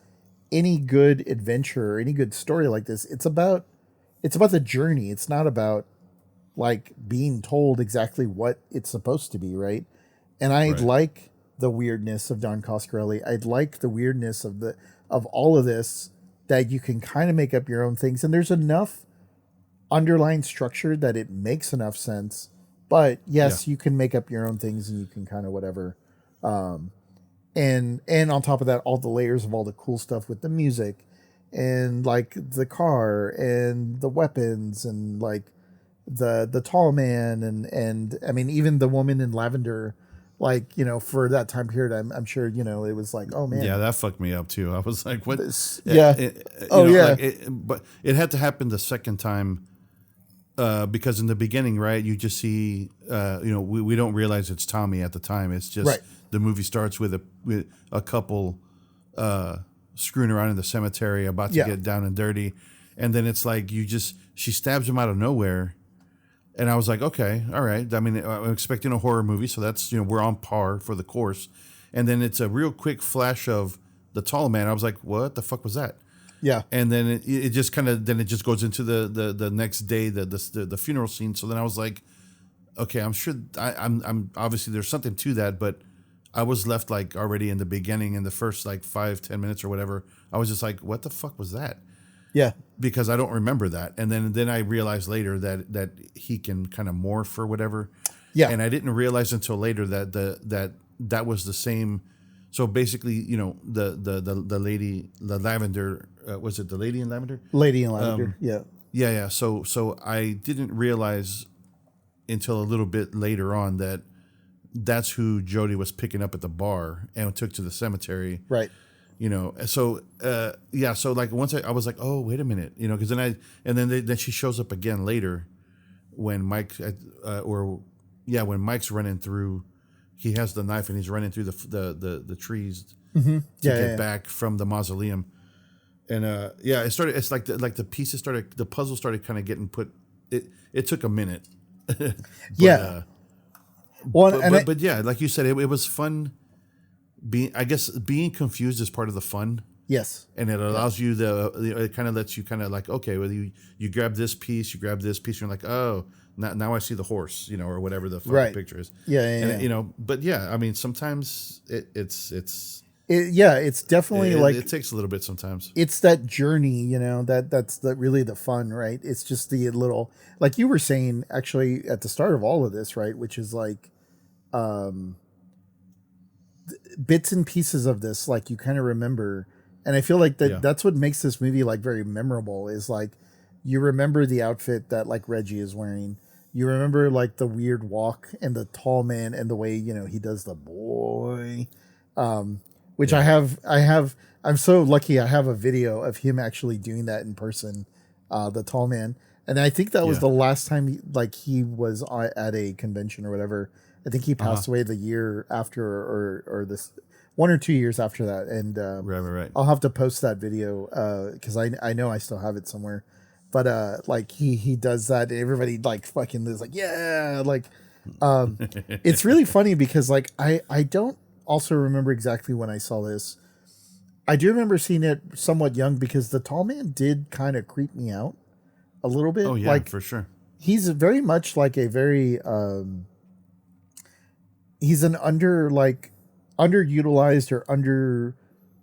[SPEAKER 1] any good adventure, any good story like this, it's about the journey. It's not about like being told exactly what it's supposed to be, right? And I like the weirdness of Don Coscarelli. I'd like the weirdness of all of this, that you can kind of make up your own things, and there's enough underlying structure that it makes enough sense. But yes, you can make up your own things, and you can kind of whatever. And on top of that, all the layers of all the cool stuff with the music, and like the car and the weapons, and like the tall man, and I mean even the woman in lavender, like, for that time period, I'm sure it was like, oh man,
[SPEAKER 2] yeah, that fucked me up too. I was like, what? But it had to happen the second time, because in the beginning, right, you just see, we don't realize it's Tommy at the time. It's just the movie starts with a couple screwing around in the cemetery, about to get down and dirty, and then it's like she stabs him out of nowhere. And I was like, okay, all right. I mean, I'm expecting a horror movie, so that's, we're on par for the course. And then it's a real quick flash of the tall man. I was like, what the fuck was that?
[SPEAKER 1] Yeah.
[SPEAKER 2] And then it just kind of, then it just goes into the next day, the funeral scene. So then I was like, okay, I'm sure I'm obviously there's something to that, but I was left like already in the beginning, in the first like 5-10 minutes or whatever. I was just like, what the fuck was that?
[SPEAKER 1] Yeah,
[SPEAKER 2] because I don't remember that, and then I realized later that he can kind of morph or whatever. Yeah, and I didn't realize until later that that was the same. So basically, the lady, the lavender, was it the lady in lavender?
[SPEAKER 1] Lady in lavender,
[SPEAKER 2] yeah. So I didn't realize until a little bit later on that that's who Jody was picking up at the bar and took to the cemetery,
[SPEAKER 1] right?
[SPEAKER 2] So so like once I was like, oh wait a minute, because then she shows up again later when when Mike's running through, he has the knife and he's running through the trees to get back from the mausoleum, and it started. It's like the pieces started, the puzzle started kind of getting put. It took a minute. But, but yeah, like you said, it was fun. Being confused is part of the fun.
[SPEAKER 1] Yes.
[SPEAKER 2] And it allows you it kind of lets you kind of like, okay, well you grab this piece, you grab this piece, and you're like, oh, now I see the horse, or whatever the fucking picture is.
[SPEAKER 1] Yeah.
[SPEAKER 2] But yeah, I mean, sometimes it's
[SPEAKER 1] definitely
[SPEAKER 2] it takes a little bit sometimes.
[SPEAKER 1] It's that journey, that's really the fun, right? It's just the little, like you were saying actually at the start of all of this, right? Which is like, bits and pieces of this, like you kind of remember. And I feel like that's what makes this movie like very memorable is like you remember the outfit that like Reggie is wearing. You remember like the weird walk and the tall man and the way, he does the boy, which I'm so lucky. I have a video of him actually doing that in person, the tall man. And I think that was the last time he was at a convention or whatever. I think he passed away the year after or this 1 or 2 years after that. And
[SPEAKER 2] right.
[SPEAKER 1] I'll have to post that video because I know I still have it somewhere. But like he does that and everybody like fucking is like, yeah, like it's really funny because like I don't also remember exactly when I saw this. I do remember seeing it somewhat young because the tall man did kind of creep me out a little bit.
[SPEAKER 2] Oh yeah,
[SPEAKER 1] like,
[SPEAKER 2] for sure.
[SPEAKER 1] He's very much like a very he's an underutilized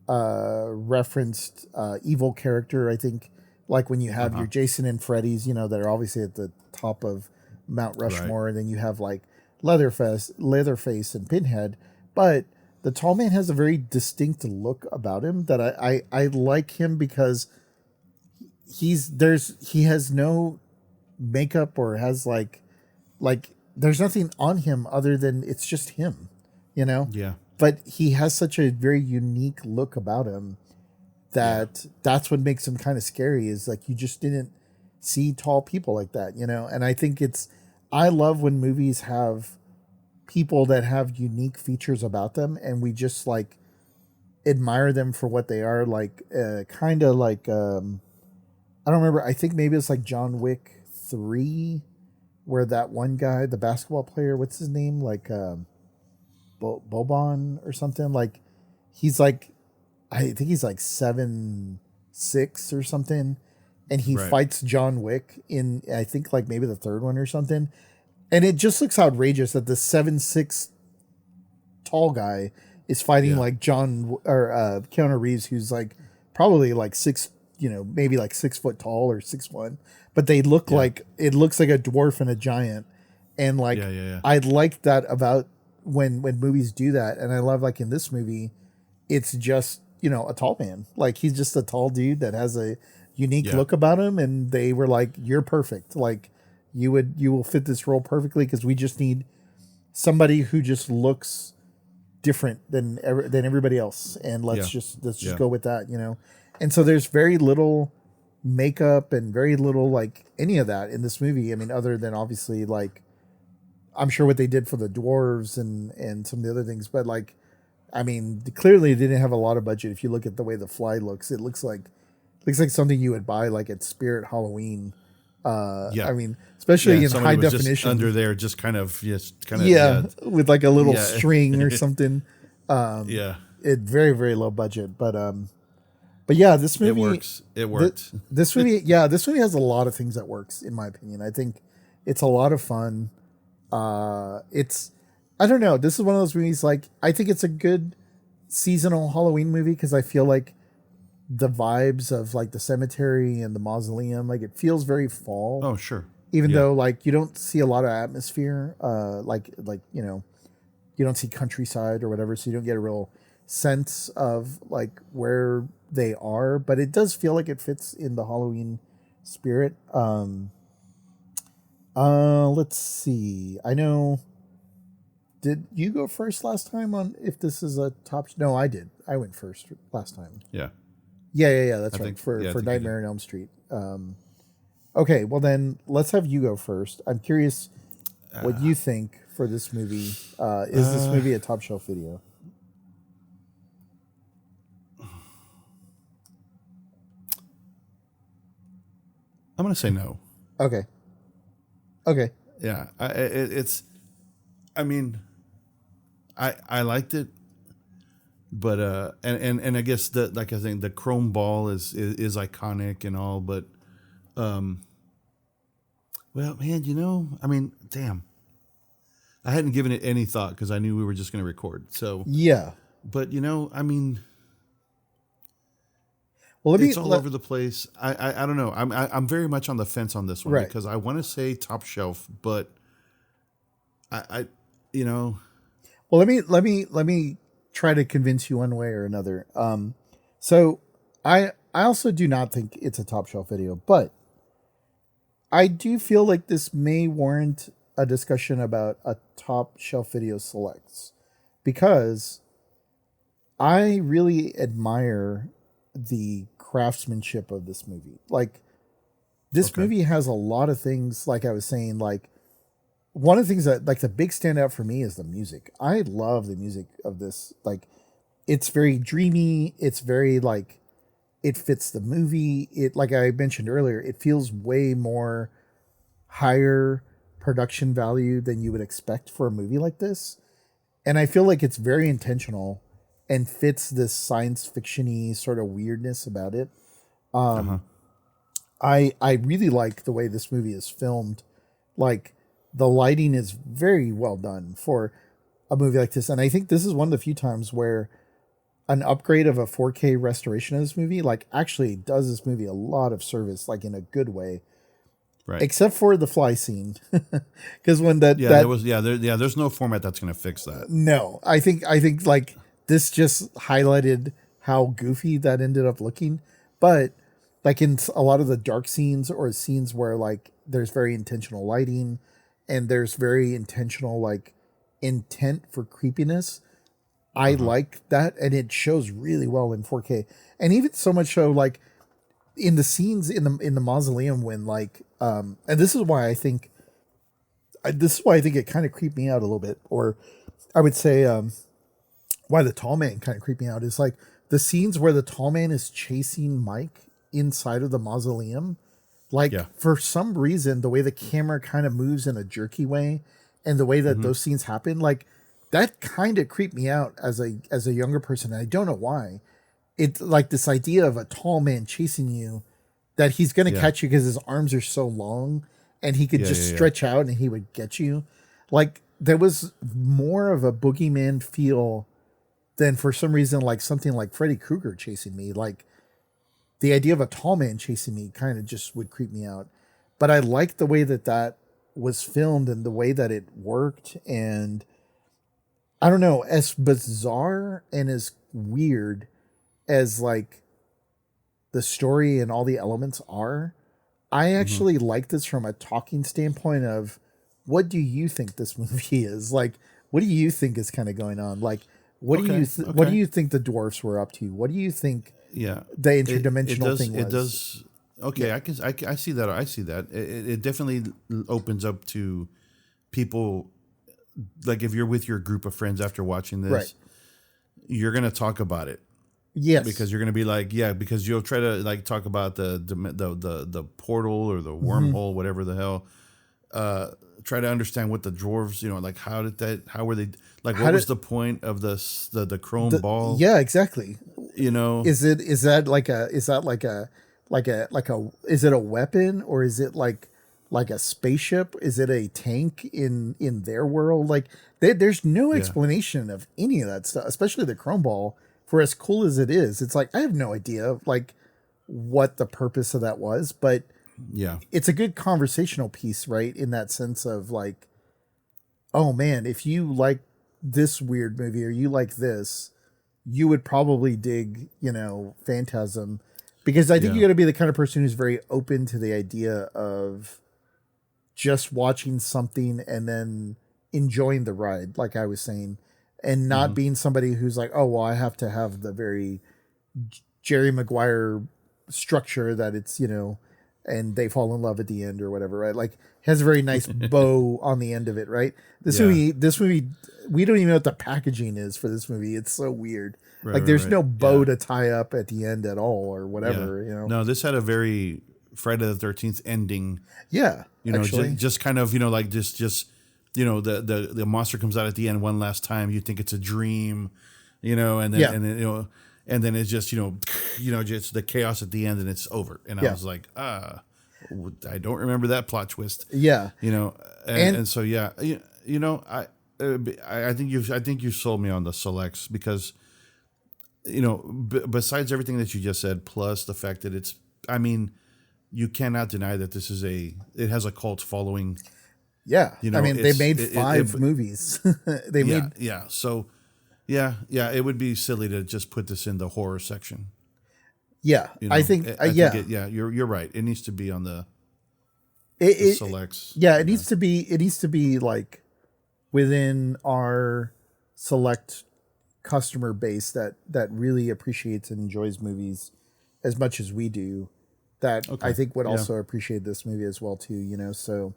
[SPEAKER 1] or referenced evil character. I think like when you have your Jason and Freddy's, that are obviously at the top of Mount Rushmore, and then you have like Leatherface and Pinhead, but the tall man has a very distinct look about him that I like him because he has no makeup or has like there's nothing on him other than it's just him,
[SPEAKER 2] Yeah.
[SPEAKER 1] But he has such a very unique look about him that that's what makes him kind of scary is like you just didn't see tall people like that, And I think I love when movies have people that have unique features about them and we just like admire them for what they are, like kind of like I don't remember, I think maybe it's like John Wick 3 where that one guy, the basketball player, what's his name, like Boban or something, like he's like I think he's like 7'6" or something, and he fights John Wick in I think like maybe the third one or something. And it just looks outrageous that the 7'6" tall guy is fighting like Keanu Reeves, who's like probably like maybe like 6 foot tall or 6'1", but they look like it looks like a dwarf and a giant. And like I like that about when movies do that, and I love like in this movie, it's just a tall man, like he's just a tall dude that has a unique look about him, and they were like, "You're perfect, like." You will fit this role perfectly because we just need somebody who just looks different than everybody else, and let's just go with that, And so there's very little makeup and very little like any of that in this movie. I mean, other than obviously like I'm sure what they did for the dwarves and some of the other things, but like I mean, clearly they didn't have a lot of budget. If you look at the way the fly looks, it looks like something you would buy like at Spirit Halloween. I mean, especially in high definition
[SPEAKER 2] under there, just kind of
[SPEAKER 1] with like a little string or something. It very, very low budget, but yeah, this movie
[SPEAKER 2] it worked.
[SPEAKER 1] This movie has a lot of things that works in my opinion. I think it's a lot of fun. I don't know. This is one of those movies like I think it's a good seasonal Halloween movie because I feel like the vibes of like the cemetery and the mausoleum, like it feels very fall.
[SPEAKER 2] Oh, sure.
[SPEAKER 1] Even though like you don't see a lot of atmosphere, like you don't see countryside or whatever, so you don't get a real sense of like where they are, but it does feel like it fits in the Halloween spirit. Let's see. I know. Did you go first last time on if this is a top? No, I did. I went first last time.
[SPEAKER 2] Yeah.
[SPEAKER 1] Yeah. That's right. For Nightmare on Elm Street. Okay, well then let's have you go first. I'm curious what you think for this movie. Is this movie a top shelf video?
[SPEAKER 2] I'm gonna say no.
[SPEAKER 1] Okay.
[SPEAKER 2] Yeah, I mean, I liked it. But and I guess I think the chrome ball is iconic and all, but well, man, I mean, damn, I hadn't given it any thought because I knew we were just going to record. So
[SPEAKER 1] yeah,
[SPEAKER 2] but I mean,
[SPEAKER 1] well,
[SPEAKER 2] it's all over the place. I don't know. I'm very much on the fence on this one because I want to say top shelf, but I.
[SPEAKER 1] Well, let me try to convince you one way or another. So I also do not think it's a top shelf video, but I do feel like this may warrant a discussion about a top shelf video selects, because I really admire the craftsmanship of this movie. Like, this movie has a lot of things, like I was saying, like, one of the things that, like, the big standout for me is the music. I love the music of this. Like, it's very dreamy. It's very, like, it fits the movie. It, like I mentioned earlier, it feels way more higher production value than you would expect for a movie like this. And I feel like it's very intentional and fits this science fiction-y sort of weirdness about it. I really like the way this movie is filmed. Like, the lighting is very well done for a movie like this. And I think this is one of the few times where an upgrade of a 4K restoration of this movie, like, actually does this movie a lot of service, like, in a good way.
[SPEAKER 2] Right.
[SPEAKER 1] Except for the fly scene. Because when
[SPEAKER 2] there's no format that's going to fix that.
[SPEAKER 1] No, I think like this just highlighted how goofy that ended up looking. But like in a lot of the dark scenes or scenes where like there's very intentional lighting and there's very intentional like intent for creepiness, I like that, and it shows really well in 4K. And even so much so, like in the scenes in the mausoleum when like and this is why I think it kind of creeped me out a little bit, or I would say why the tall man kind of creeped me out is like the scenes where the tall man is chasing Mike inside of the mausoleum. Like for some reason, the way the camera kind of moves in a jerky way and the way that those scenes happen, like that kind of creeped me out as a younger person. And I don't know why. It's like this idea of a tall man chasing you, that he's going to catch you because his arms are so long and he could just stretch out and he would get you. Like there was more of a boogeyman feel than for some reason, like something like Freddy Krueger chasing me. Like the idea of a tall man chasing me kind of just would creep me out. But I liked the way that was filmed and the way that it worked. And I don't know, as bizarre and as weird as like the story and all the elements are, I actually like this from a talking standpoint of what do you think this movie is? Like, what do you think is kind of going on? Like, what do you think the dwarfs were up to? What do you think the interdimensional thing was?
[SPEAKER 2] It does. Okay. Yeah. I see that. I see that. It definitely opens up to people. Like if you're with your group of friends after watching this, you're going to talk about it.
[SPEAKER 1] Yes.
[SPEAKER 2] Because you're going to be like, because you'll try to like talk about the portal or the wormhole, whatever the hell. Try to understand what the dwarves, like how were they, like what was the point of the chrome ball?
[SPEAKER 1] Yeah, exactly.
[SPEAKER 2] Is
[SPEAKER 1] it a weapon, or is it like a spaceship? Is it a tank in their world? Like there's no explanation of any of that stuff, especially the chrome ball. For as cool as it is, it's like I have no idea like what the purpose of that was, but it's a good conversational piece, right? In that sense of like, oh man, if you like this weird movie or you like this, you would probably dig, Phantasm, because I think you got to be the kind of person who's very open to the idea of just watching something and then enjoying the ride, like I was saying. And not being somebody who's like, oh, well, I have to have the very Jerry Maguire structure that it's, and they fall in love at the end or whatever, right? Like, has a very nice bow on the end of it, right? This movie, we don't even know what the packaging is for this movie. It's so weird. Like, there's no bow to tie up at the end at all or whatever,
[SPEAKER 2] No, this had a very Friday the 13th ending.
[SPEAKER 1] Yeah.
[SPEAKER 2] Just kind of, like just the monster comes out at the end one last time. You think it's a dream, and then and then it's just just the chaos at the end and it's over. And I was like, I don't remember that plot twist.
[SPEAKER 1] Yeah,
[SPEAKER 2] and so I think you sold me on the selects because besides everything that you just said, plus the fact that you cannot deny that it has a cult following.
[SPEAKER 1] Yeah, they made 5 movies. So,
[SPEAKER 2] Yeah, it would be silly to just put this in the horror section.
[SPEAKER 1] Yeah,
[SPEAKER 2] You know,
[SPEAKER 1] I think,
[SPEAKER 2] you're right. It needs to be on the selects.
[SPEAKER 1] Yeah, it needs to be. It needs to be like within our select customer base that really appreciates and enjoys movies as much as we do. That I think would also appreciate this movie as well too. You know, so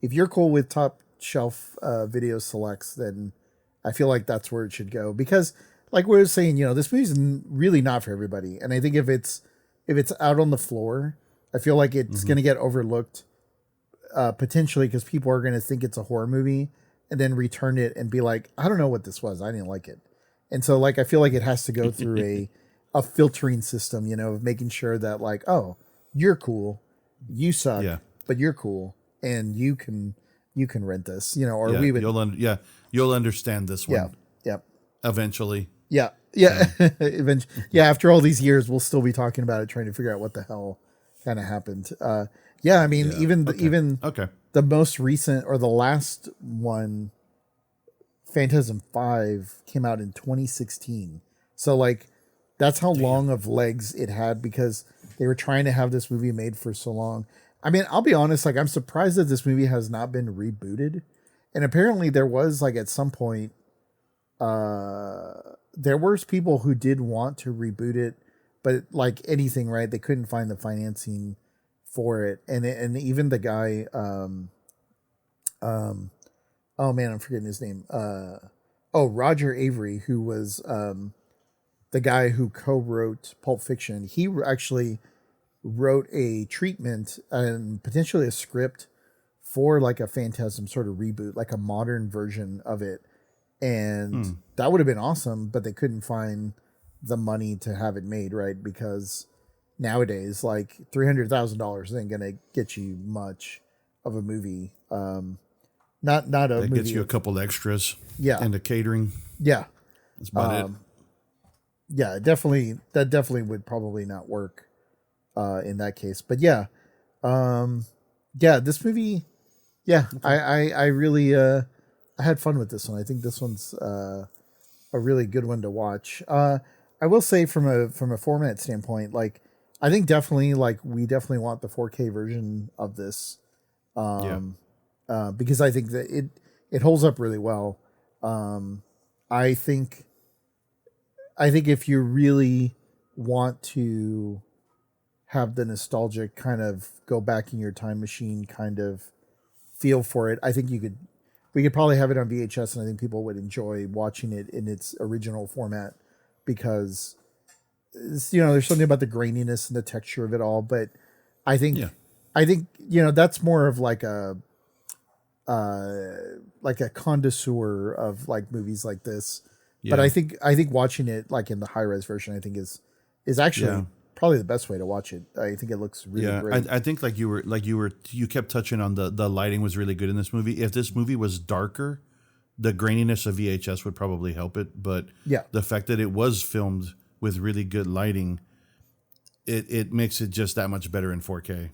[SPEAKER 1] if you're cool with top shelf video selects, then I feel like that's where it should go, because like we were saying, you know, this movie's really not for everybody. And I think if it's out on the floor, I feel like it's going to get overlooked potentially, because people are going to think it's a horror movie and then return it and be like, I don't know what this was. I didn't like it. And so like, I feel like it has to go through a filtering system, you know, of making sure that like, oh, you're cool, you suck, but you're cool, and you can rent this, you know, or we would,
[SPEAKER 2] you'll understand this one.
[SPEAKER 1] Yeah.
[SPEAKER 2] Eventually.
[SPEAKER 1] Yeah. Eventually. Yeah. After all these years, we'll still be talking about it, trying to figure out what the hell kind of happened. I mean, even the most recent, or the last one, Phantasm 5, came out in 2016. So like, that's how long of legs it had, because they were trying to have this movie made for so long. I mean, I'll be honest, like, I'm surprised that this movie has not been rebooted. And apparently there was, like, at some point, there was people who did want to reboot it, but like anything, right, they couldn't find the financing for it. And even the guy, oh man, I'm forgetting his name. Roger Avery, who was the guy who co-wrote Pulp Fiction. He actually wrote a treatment and potentially a script for like a Phantasm sort of reboot, like a modern version of it. And that would have been awesome, but they couldn't find the money to have it made, right? Because nowadays, like $300,000 ain't gonna get you much of a movie. Not a
[SPEAKER 2] that
[SPEAKER 1] movie
[SPEAKER 2] gets you a couple extras.
[SPEAKER 1] Yeah,
[SPEAKER 2] and the catering.
[SPEAKER 1] Yeah,
[SPEAKER 2] that's about it.
[SPEAKER 1] Yeah, that definitely would probably not work in that case. But this movie, I really I had fun with this one. I think this one's a really good one to watch. I will say from a format standpoint, like I think definitely like we definitely want the 4K version of this. Because I think that it holds up really well. I think if you really want to have the nostalgic kind of go back in your time machine kind of feel for it, I think we could probably have it on VHS, and I think people would enjoy watching it in its original format, because you know, there's something about the graininess and the texture of it all. But I think you know, that's more of like a connoisseur of like movies like this. But I think watching it like in the high res version, I think is actually probably the best way to watch it. I think it looks really great.
[SPEAKER 2] I think you kept touching on the lighting was really good in this movie. If this movie was darker, the graininess of VHS would probably help it. But the fact that it was filmed with really good lighting, it makes it just that much better in 4K.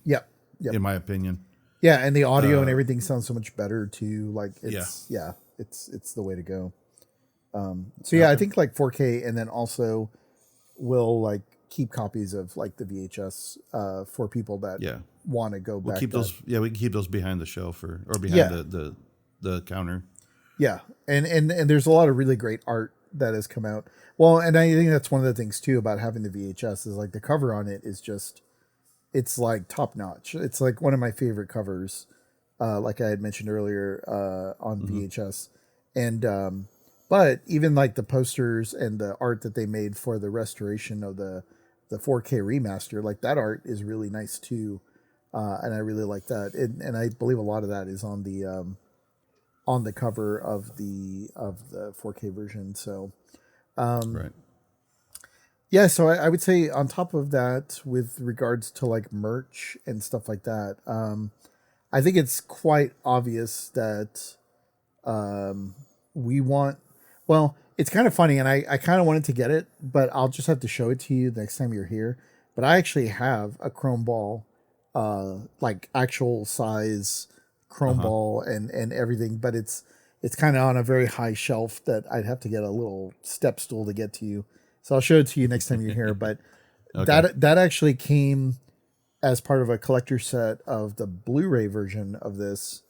[SPEAKER 2] In my opinion.
[SPEAKER 1] Yeah, and the audio and everything sounds so much better too. Like it's it's the way to go. I think like 4K, and then also we'll like keep copies of like the VHS for people that want to go back.
[SPEAKER 2] Keep those. Yeah, we can keep those behind the shelf or behind the counter.
[SPEAKER 1] Yeah, and there's a lot of really great art that has come out. Well, and I think that's one of the things too about having the VHS is like the cover on it is just, it's like top notch. It's like one of my favorite covers, like I had mentioned earlier on VHS, and but even like the posters and the art that they made for the restoration of the 4K remaster, like that art is really nice too, and I really like that. And I believe a lot of that is on the cover of the 4K version. So,
[SPEAKER 2] right.
[SPEAKER 1] Yeah, so I would say on top of that, with regards to like merch and stuff like that, I think it's quite obvious that we want. Well, it's kind of funny, and I kind of wanted to get it, but I'll just have to show it to you next time you're here. But I actually have a chrome ball, like actual size chrome ball and everything, but it's it's kind of on a very high shelf that I'd have to get a little step stool to get to you. So I'll show it to you next time you're here. But
[SPEAKER 2] Okay.
[SPEAKER 1] that actually came as part of a collector set of the Blu-ray version of this.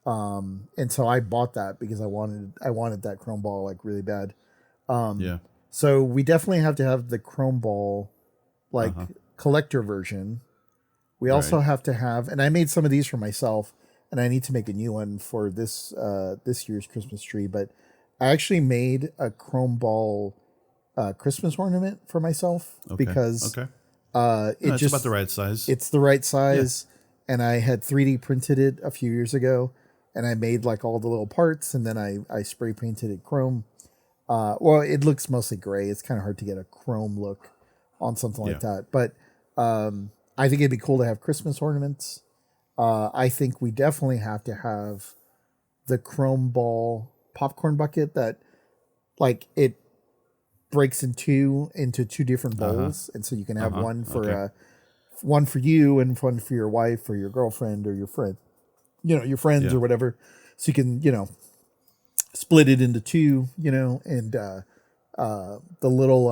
[SPEAKER 1] And so I bought that because I wanted that chrome ball like really bad.
[SPEAKER 2] Yeah.
[SPEAKER 1] So we definitely have to have the chrome ball like collector version. We also have to have, and I made some of these for myself, and I need to make a new one for this this year's Christmas tree. But I actually made a chrome ball Christmas ornament for myself because
[SPEAKER 2] it's about the right size.
[SPEAKER 1] It's the right size, and I had 3D printed it a few years ago, and I made like all the little parts, and then I spray painted it chrome. Well, it looks mostly gray. It's kind of hard to get a chrome look on something like that. But I think it'd be cool to have Christmas ornaments. I think we definitely have to have the chrome ball popcorn bucket that like it breaks into two different bowls. And so you can have one for one for you and one for your wife or your girlfriend or your friend, your friends or whatever. So you can, split it into two, and the little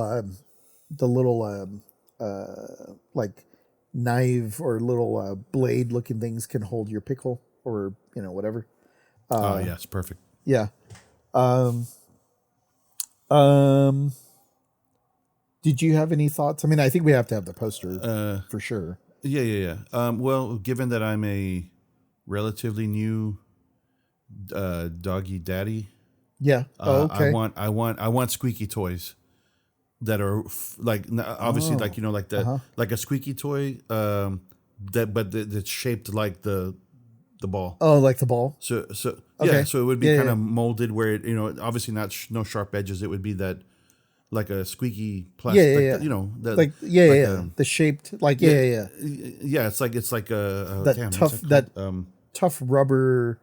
[SPEAKER 1] like knife or little blade looking things can hold your pickle or whatever.
[SPEAKER 2] Yes, perfect.
[SPEAKER 1] Yeah. Did you have any thoughts? I mean, I think we have to have the poster for sure.
[SPEAKER 2] Yeah. Well, given that I'm a relatively new doggy daddy.
[SPEAKER 1] Yeah. Okay.
[SPEAKER 2] I want squeaky toys that are obviously like a squeaky toy that's shaped like the ball.
[SPEAKER 1] Oh, like the ball.
[SPEAKER 2] So
[SPEAKER 1] Okay.
[SPEAKER 2] so it would be kind of molded where it obviously not no sharp edges. It would be that like a squeaky plastic.
[SPEAKER 1] The shaped yeah.
[SPEAKER 2] It's like a
[SPEAKER 1] tough rubberized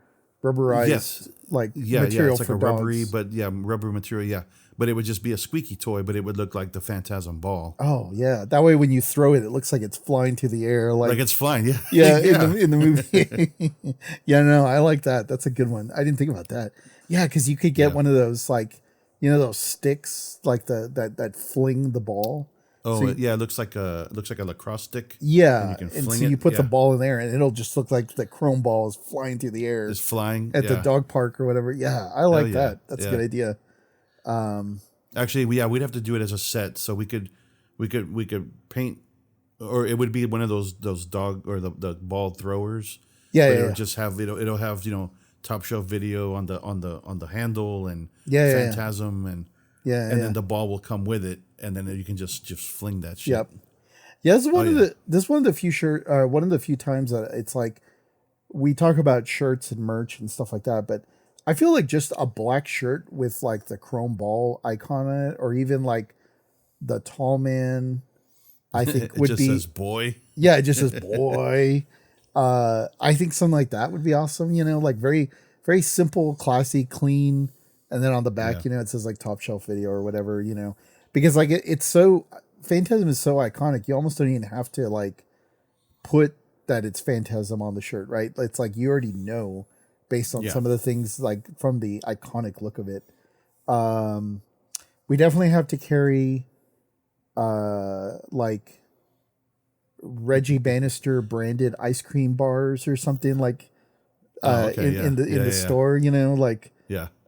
[SPEAKER 1] material
[SPEAKER 2] it's like
[SPEAKER 1] for
[SPEAKER 2] a rubbery
[SPEAKER 1] dogs.
[SPEAKER 2] rubber material, but it would just be a squeaky toy, but it would look like the Phantasm ball.
[SPEAKER 1] Oh yeah, that way when you throw it, it looks like it's flying through the air, like
[SPEAKER 2] it's flying.
[SPEAKER 1] In the movie. Yeah, no, I like that. That's a good one. I didn't think about that. Yeah, because you could get one of those those sticks like that fling the ball.
[SPEAKER 2] Oh, so it looks like a lacrosse stick.
[SPEAKER 1] Yeah,
[SPEAKER 2] and
[SPEAKER 1] so you put the ball in there, and it'll just look like the chrome ball is flying through the air.
[SPEAKER 2] It's flying
[SPEAKER 1] at the dog park or whatever. Yeah, I like that. That's a good idea.
[SPEAKER 2] Actually, we'd have to do it as a set, so we could paint, or it would be one of those dog or the ball throwers. It'll just have it'll have top shelf video on the handle and Phantasm and then the ball will come with it, and then you can just fling that shit.
[SPEAKER 1] Yep. Yeah, this is one of the few times that it's like we talk about shirts and merch and stuff like that, but I feel like just a black shirt with like the chrome ball icon on it, or even like the tall man, I think would be
[SPEAKER 2] says boy.
[SPEAKER 1] Yeah, it just says boy. I think something like that would be awesome. Like very, very simple, classy, clean. And then on the back, it says like top shelf video or whatever, because like it's so Phantasm is so iconic. You almost don't even have to like put that it's Phantasm on the shirt, right? It's like you already know based on some of the things like from the iconic look of it. We definitely have to carry like Reggie Bannister branded ice cream bars or something like in the store,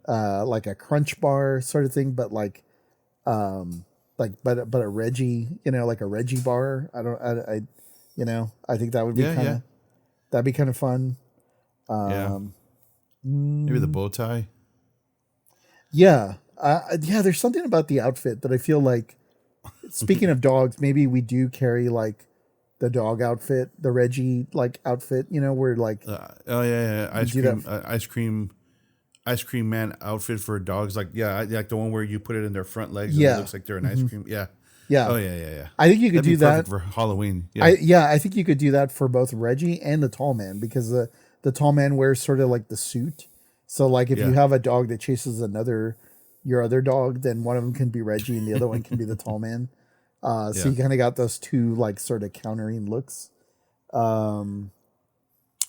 [SPEAKER 1] like a Crunch bar sort of thing, but but a Reggie, like a Reggie bar. I think that would be that'd be kind of fun.
[SPEAKER 2] Maybe the bow tie.
[SPEAKER 1] Yeah. There's something about the outfit that I feel like, speaking of dogs, maybe we do carry like the dog outfit, the Reggie like outfit, where like,
[SPEAKER 2] ice cream man outfit for dogs. Like the one where you put it in their front legs and it looks like they're an ice cream. Yeah.
[SPEAKER 1] Yeah.
[SPEAKER 2] Oh yeah.
[SPEAKER 1] I think you could do that
[SPEAKER 2] for Halloween.
[SPEAKER 1] Yeah. I think you could do that for both Reggie and the tall man, because the tall man wears sort of like the suit. So like if you have a dog that chases your other dog, then one of them can be Reggie and the other one can be the tall man. So you kind of got those two like sort of countering looks. I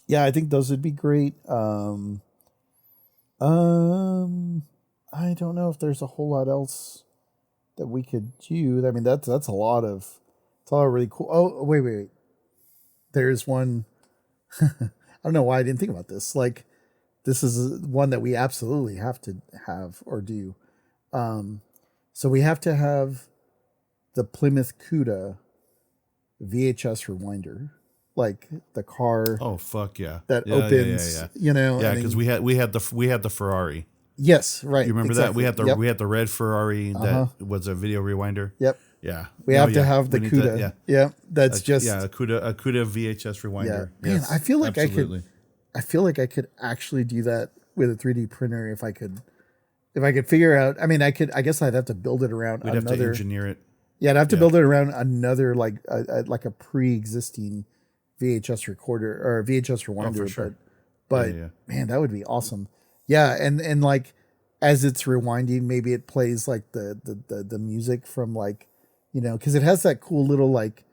[SPEAKER 1] think those would be great. I don't know if there's a whole lot else that we could do. I mean, that's a lot of, it's all really cool. Oh, wait. There's one. I don't know why I didn't think about this. Like, this is one that we absolutely have to have or do. So we have to have the Plymouth Cuda VHS rewinder, like the car.
[SPEAKER 2] Oh fuck yeah!
[SPEAKER 1] That opens. You know.
[SPEAKER 2] Yeah, because we had the Ferrari.
[SPEAKER 1] Yes, right.
[SPEAKER 2] You remember
[SPEAKER 1] exactly.
[SPEAKER 2] that? We had the red Ferrari that was a video rewinder.
[SPEAKER 1] Yep.
[SPEAKER 2] Yeah.
[SPEAKER 1] We have to have the Cuda. Yeah. That's just
[SPEAKER 2] a Cuda VHS rewinder.
[SPEAKER 1] Yeah. Man,
[SPEAKER 2] yes,
[SPEAKER 1] I feel like I feel like I could actually do that with a 3D printer if I could figure out. I mean, I guess I'd have to build it around
[SPEAKER 2] We'd have to engineer it.
[SPEAKER 1] Yeah, I'd have to build it around another like a pre-existing VHS recorder or VHS rewinder.
[SPEAKER 2] For sure.
[SPEAKER 1] But man, that would be awesome. Yeah, and like as it's rewinding, maybe it plays like the music from like, you know, because it has that cool little like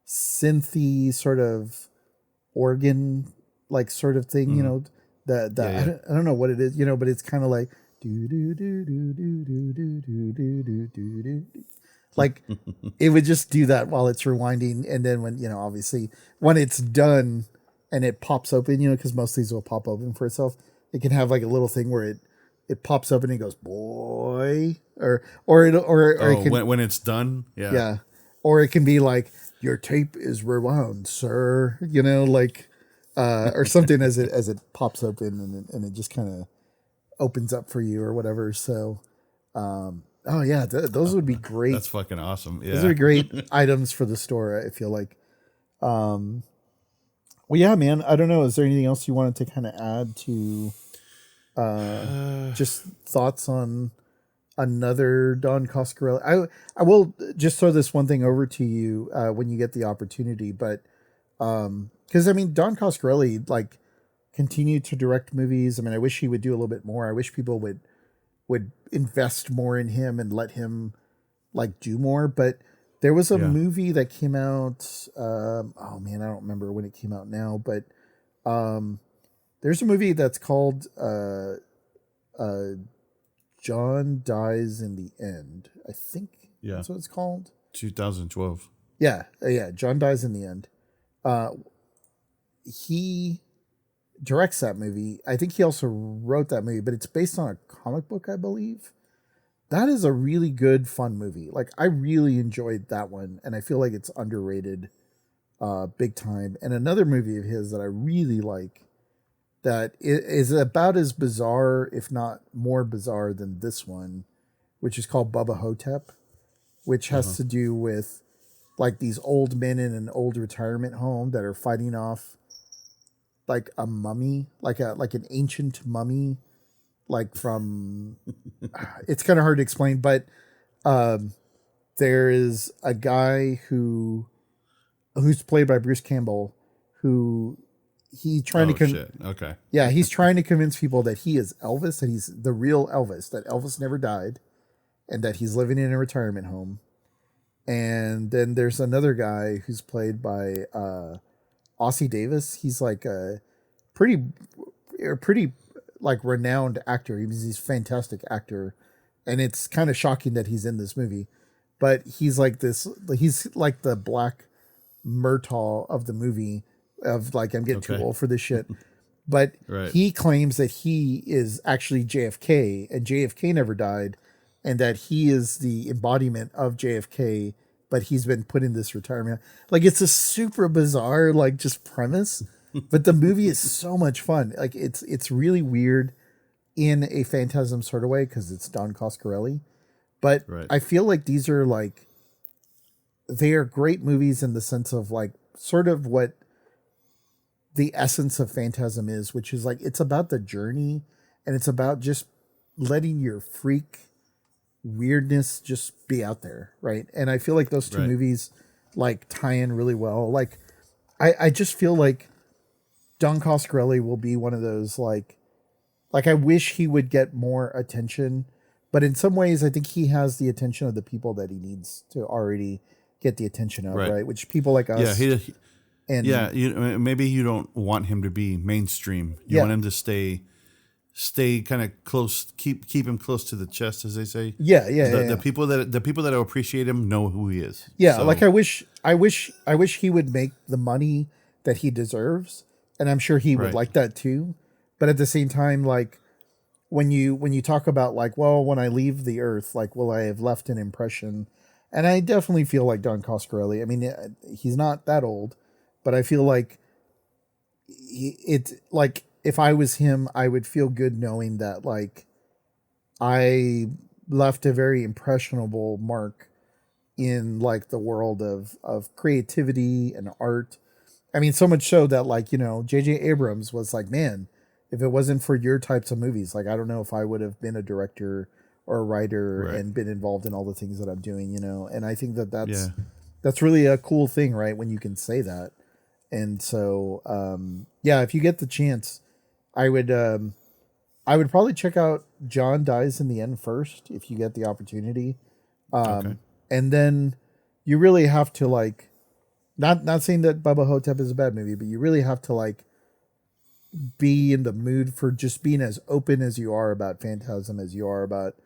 [SPEAKER 1] synthy sort of organ like sort of thing, you know. I don't know what it is, you know, but it's kind of like do do do do do do do do do do do. Like it would just do that while it's rewinding, and then when, you know, obviously when it's done and it pops open, you know, because most of these will pop open for itself. It can have like a little thing where it pops up and it goes boy, or it can,
[SPEAKER 2] when it's done,
[SPEAKER 1] yeah, or it can be like your tape is rewound, sir, you know, like or something as it pops open and it just kind of opens up for you or whatever. So oh yeah, those would be great.
[SPEAKER 2] That's fucking awesome. Yeah,
[SPEAKER 1] those would be great items for the store, I feel like. Well, yeah, man. I don't know. Is there anything else you wanted to kind of add to just thoughts on another Don Coscarelli? I will just throw this one thing over to you when you get the opportunity, but because I mean, Don Coscarelli like continued to direct movies. I mean, I wish he would do a little bit more. I wish people would invest more in him and let him like do more. But there was a movie that came out. Oh man, I don't remember when it came out now, but there's a movie that's called John Dies in the End. I think that's what it's called.
[SPEAKER 2] 2012.
[SPEAKER 1] Yeah. John Dies in the End. He directs that movie. I think he also wrote that movie, but it's based on a comic book, I believe. That is a really good, fun movie. Like, I really enjoyed that one, and I feel like it's underrated big time. And another movie of his that I really like that is about as bizarre, if not more bizarre than this one, which is called Bubba Hotep, which has to do with like these old men in an old retirement home that are fighting off like a mummy, like an ancient mummy, like from it's kind of hard to explain, but there is a guy who's played by Bruce Campbell who he's trying he's trying to convince people that he is Elvis, that he's the real Elvis, that Elvis never died and that he's living in a retirement home. And then there's another guy who's played by Ossie Davis. He's like a pretty like renowned actor. He's a fantastic actor, and it's kind of shocking that he's in this movie. But he's like the Black Murtaugh of the movie. Of like, I'm getting too old for this shit. But he claims that he is actually JFK, and JFK never died, and that he is the embodiment of JFK, but he's been put in this retirement. Like, it's a super bizarre, like, just premise, but the movie is so much fun. Like, it's really weird in a Phantasm sort of way because it's Don Coscarelli. But I feel like these are like, they are great movies in the sense of like sort of what the essence of Phantasm is, which is like, it's about the journey and it's about just letting your freak weirdness just be out there. Right. And I feel like those two movies like tie in really well. Like, I just feel like Don Coscarelli will be one of those, like I wish he would get more attention, but in some ways I think he has the attention of the people that he needs to already get the attention of, right? Which people like us.
[SPEAKER 2] Maybe you don't want him to be mainstream. You want him to stay stay kind of close, keep him close to the chest, as they say.
[SPEAKER 1] Yeah,
[SPEAKER 2] The people that appreciate him know who he is.
[SPEAKER 1] Yeah, so. Like I wish he would make the money that he deserves, and I'm sure he would like that too. But at the same time, like when you talk about like, well, when I leave the earth, like, will I have left an impression? And I definitely feel like Don Coscarelli. I mean, he's not that old, but I feel like it's like if I was him, I would feel good knowing that like I left a very impressionable mark in like the world of creativity and art. I mean, so much so that like, you know, J.J. Abrams was like, man, if it wasn't for your types of movies, like, I don't know if I would have been a director or a writer and been involved in all the things that I'm doing, you know? And I think that that's really a cool thing, right? When you can say that. And so, if you get the chance, I would probably check out John Dies in the End first, if you get the opportunity. And then you really have to like, not saying that Bubba Hotep is a bad movie, but you really have to like be in the mood for just being as open as you are about Phantasm as you are about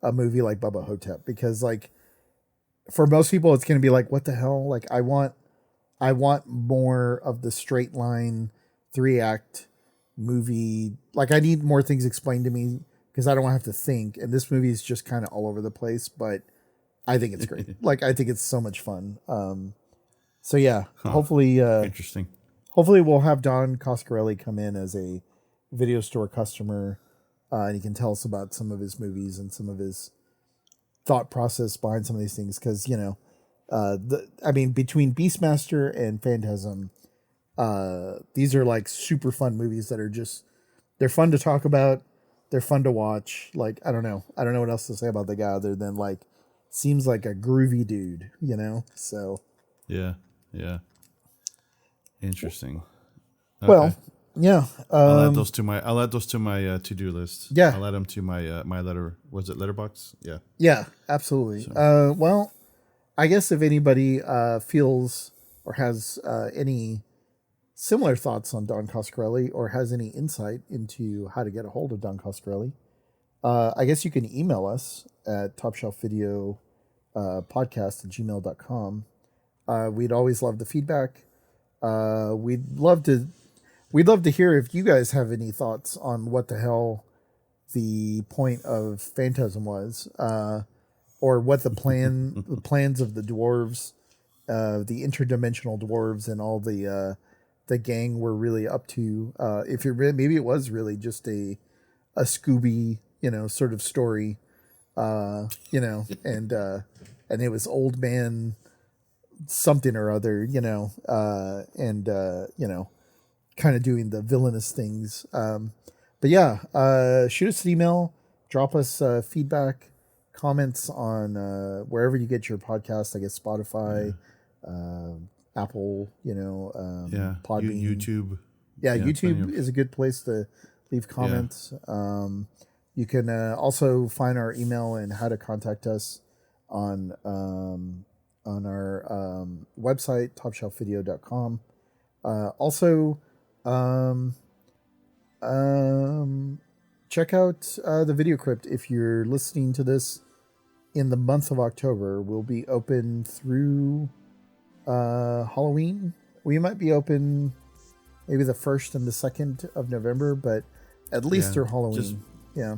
[SPEAKER 1] a movie like Bubba Hotep, because like for most people it's going to be like, what the hell? Like I want more of the straight line 3-act movie. Like I need more things explained to me because I don't have to think. And this movie is just kind of all over the place, but I think it's great. Like I think it's so much fun. So yeah, hopefully,
[SPEAKER 2] interesting.
[SPEAKER 1] Hopefully we'll have Don Coscarelli come in as a video store customer, and he can tell us about some of his movies and some of his thought process behind some of these things. Because, you know, between Beastmaster and Phantasm, these are like super fun movies that are just, they're fun to talk about. They're fun to watch. Like, I don't know what else to say about the guy other than like, seems like a groovy dude, you know? So.
[SPEAKER 2] Yeah. Interesting.
[SPEAKER 1] Okay. Well, yeah.
[SPEAKER 2] I'll add those to my to-do list.
[SPEAKER 1] Yeah.
[SPEAKER 2] I'll add them to my my letter. Was it letterbox? Yeah.
[SPEAKER 1] Yeah, absolutely. So. Well, I guess if anybody feels or has any similar thoughts on Don Coscarelli or has any insight into how to get a hold of Don Coscarelli, I guess you can email us at topshelfvideo podcast@gmail.com. We'd always love the feedback. We'd love to hear if you guys have any thoughts on what the hell the point of Phantasm was, or what the plans of the dwarves, the interdimensional dwarves, and all the gang were really up to. If maybe it was really just a Scooby, you know, sort of story, you know, and it was old man something or other, you know, you know, kind of doing the villainous things. But yeah, shoot us an email, drop us feedback, comments on wherever you get your podcast. I guess Spotify, Apple, you know, Podbean,
[SPEAKER 2] YouTube.
[SPEAKER 1] Yeah, YouTube is a good place to leave comments. Yeah. You can also find our email and how to contact us on our website, topshelfvideo.com. Also, check out the Video Crypt. If you're listening to this in the month of October, we'll be open through Halloween. We might be open maybe the 1st and the 2nd of November, but at least through Halloween. Yeah,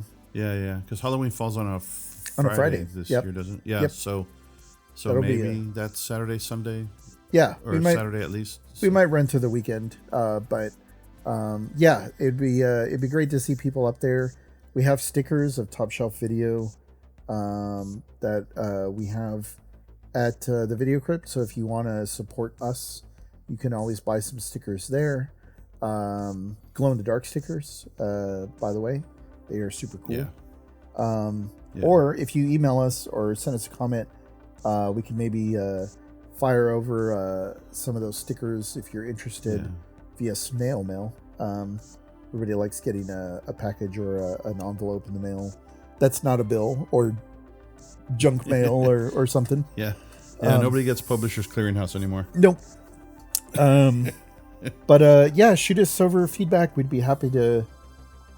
[SPEAKER 2] because Halloween falls on a Friday this year, doesn't it? Yeah, yep. So maybe that's Saturday, Sunday.
[SPEAKER 1] Yeah,
[SPEAKER 2] or Saturday at least.
[SPEAKER 1] We might run through the weekend, but it'd be great to see people up there. We have stickers of Top Shelf Video that we have at the Video Crypt. So if you want to support us, you can always buy some stickers there. Glow in the dark stickers, by the way, they are super cool. Or if you email us or send us a comment, we can maybe fire over some of those stickers if you're interested via snail mail. Everybody likes getting a package or an envelope in the mail that's not a bill or junk mail or something.
[SPEAKER 2] Nobody gets Publishers Clearinghouse anymore.
[SPEAKER 1] Nope. But shoot us over feedback. We'd be happy to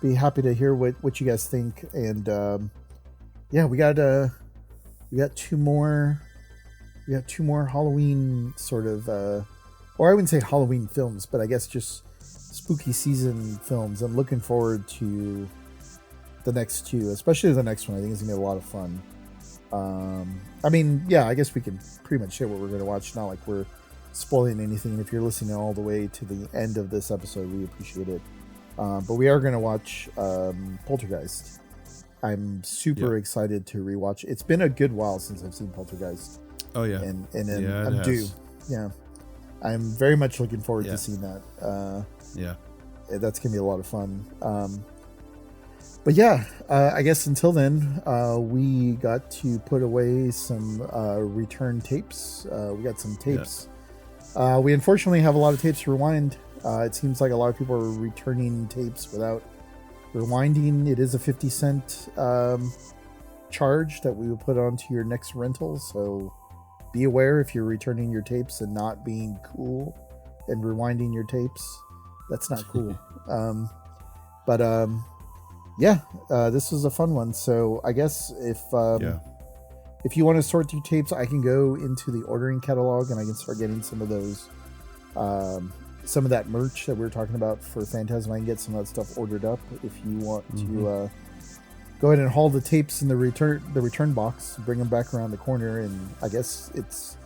[SPEAKER 1] be happy to hear what you guys think. And yeah, we got two more Halloween sort of, or I wouldn't say Halloween films, but I guess just spooky season films. I'm looking forward to the next two, especially the next one. I think it's gonna be a lot of fun. I mean, yeah, I guess we can pretty much share what we're gonna watch. Not like we're spoiling anything. And if you're listening all the way to the end of this episode, we appreciate it. But we are gonna watch Poltergeist. I'm super excited to rewatch. It's been a good while since I've seen Poltergeist.
[SPEAKER 2] Oh yeah,
[SPEAKER 1] and I'm due. Yeah, I'm very much looking forward to seeing that. That's gonna be a lot of fun. But yeah, I guess until then, we got to put away some return tapes. We got some tapes. We unfortunately have a lot of tapes to rewind. It seems like a lot of people are returning tapes without rewinding. It is a 50-cent charge that we will put onto your next rental. So be aware if you're returning your tapes and not being cool and rewinding your tapes. That's not cool. Yeah, this was a fun one. So I guess if you want to sort through tapes, I can go into the ordering catalog and I can start getting some of those, some of that merch that we were talking about for Phantasm. I can get some of that stuff ordered up if you want to go ahead and haul the tapes in the return box, bring them back around the corner, and I guess it's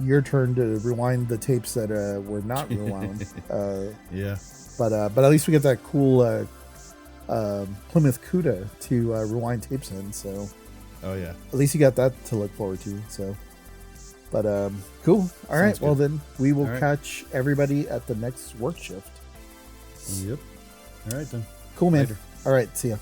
[SPEAKER 1] your turn to rewind the tapes that were not rewound. But at least we get that cool Plymouth Cuda to rewind tapes in. So at least you got that to look forward to. So, but cool. All right. Good. Well, then we will catch everybody at the next work shift.
[SPEAKER 2] Yep. All right then.
[SPEAKER 1] Cool, man.
[SPEAKER 2] Later.
[SPEAKER 1] All right. See ya.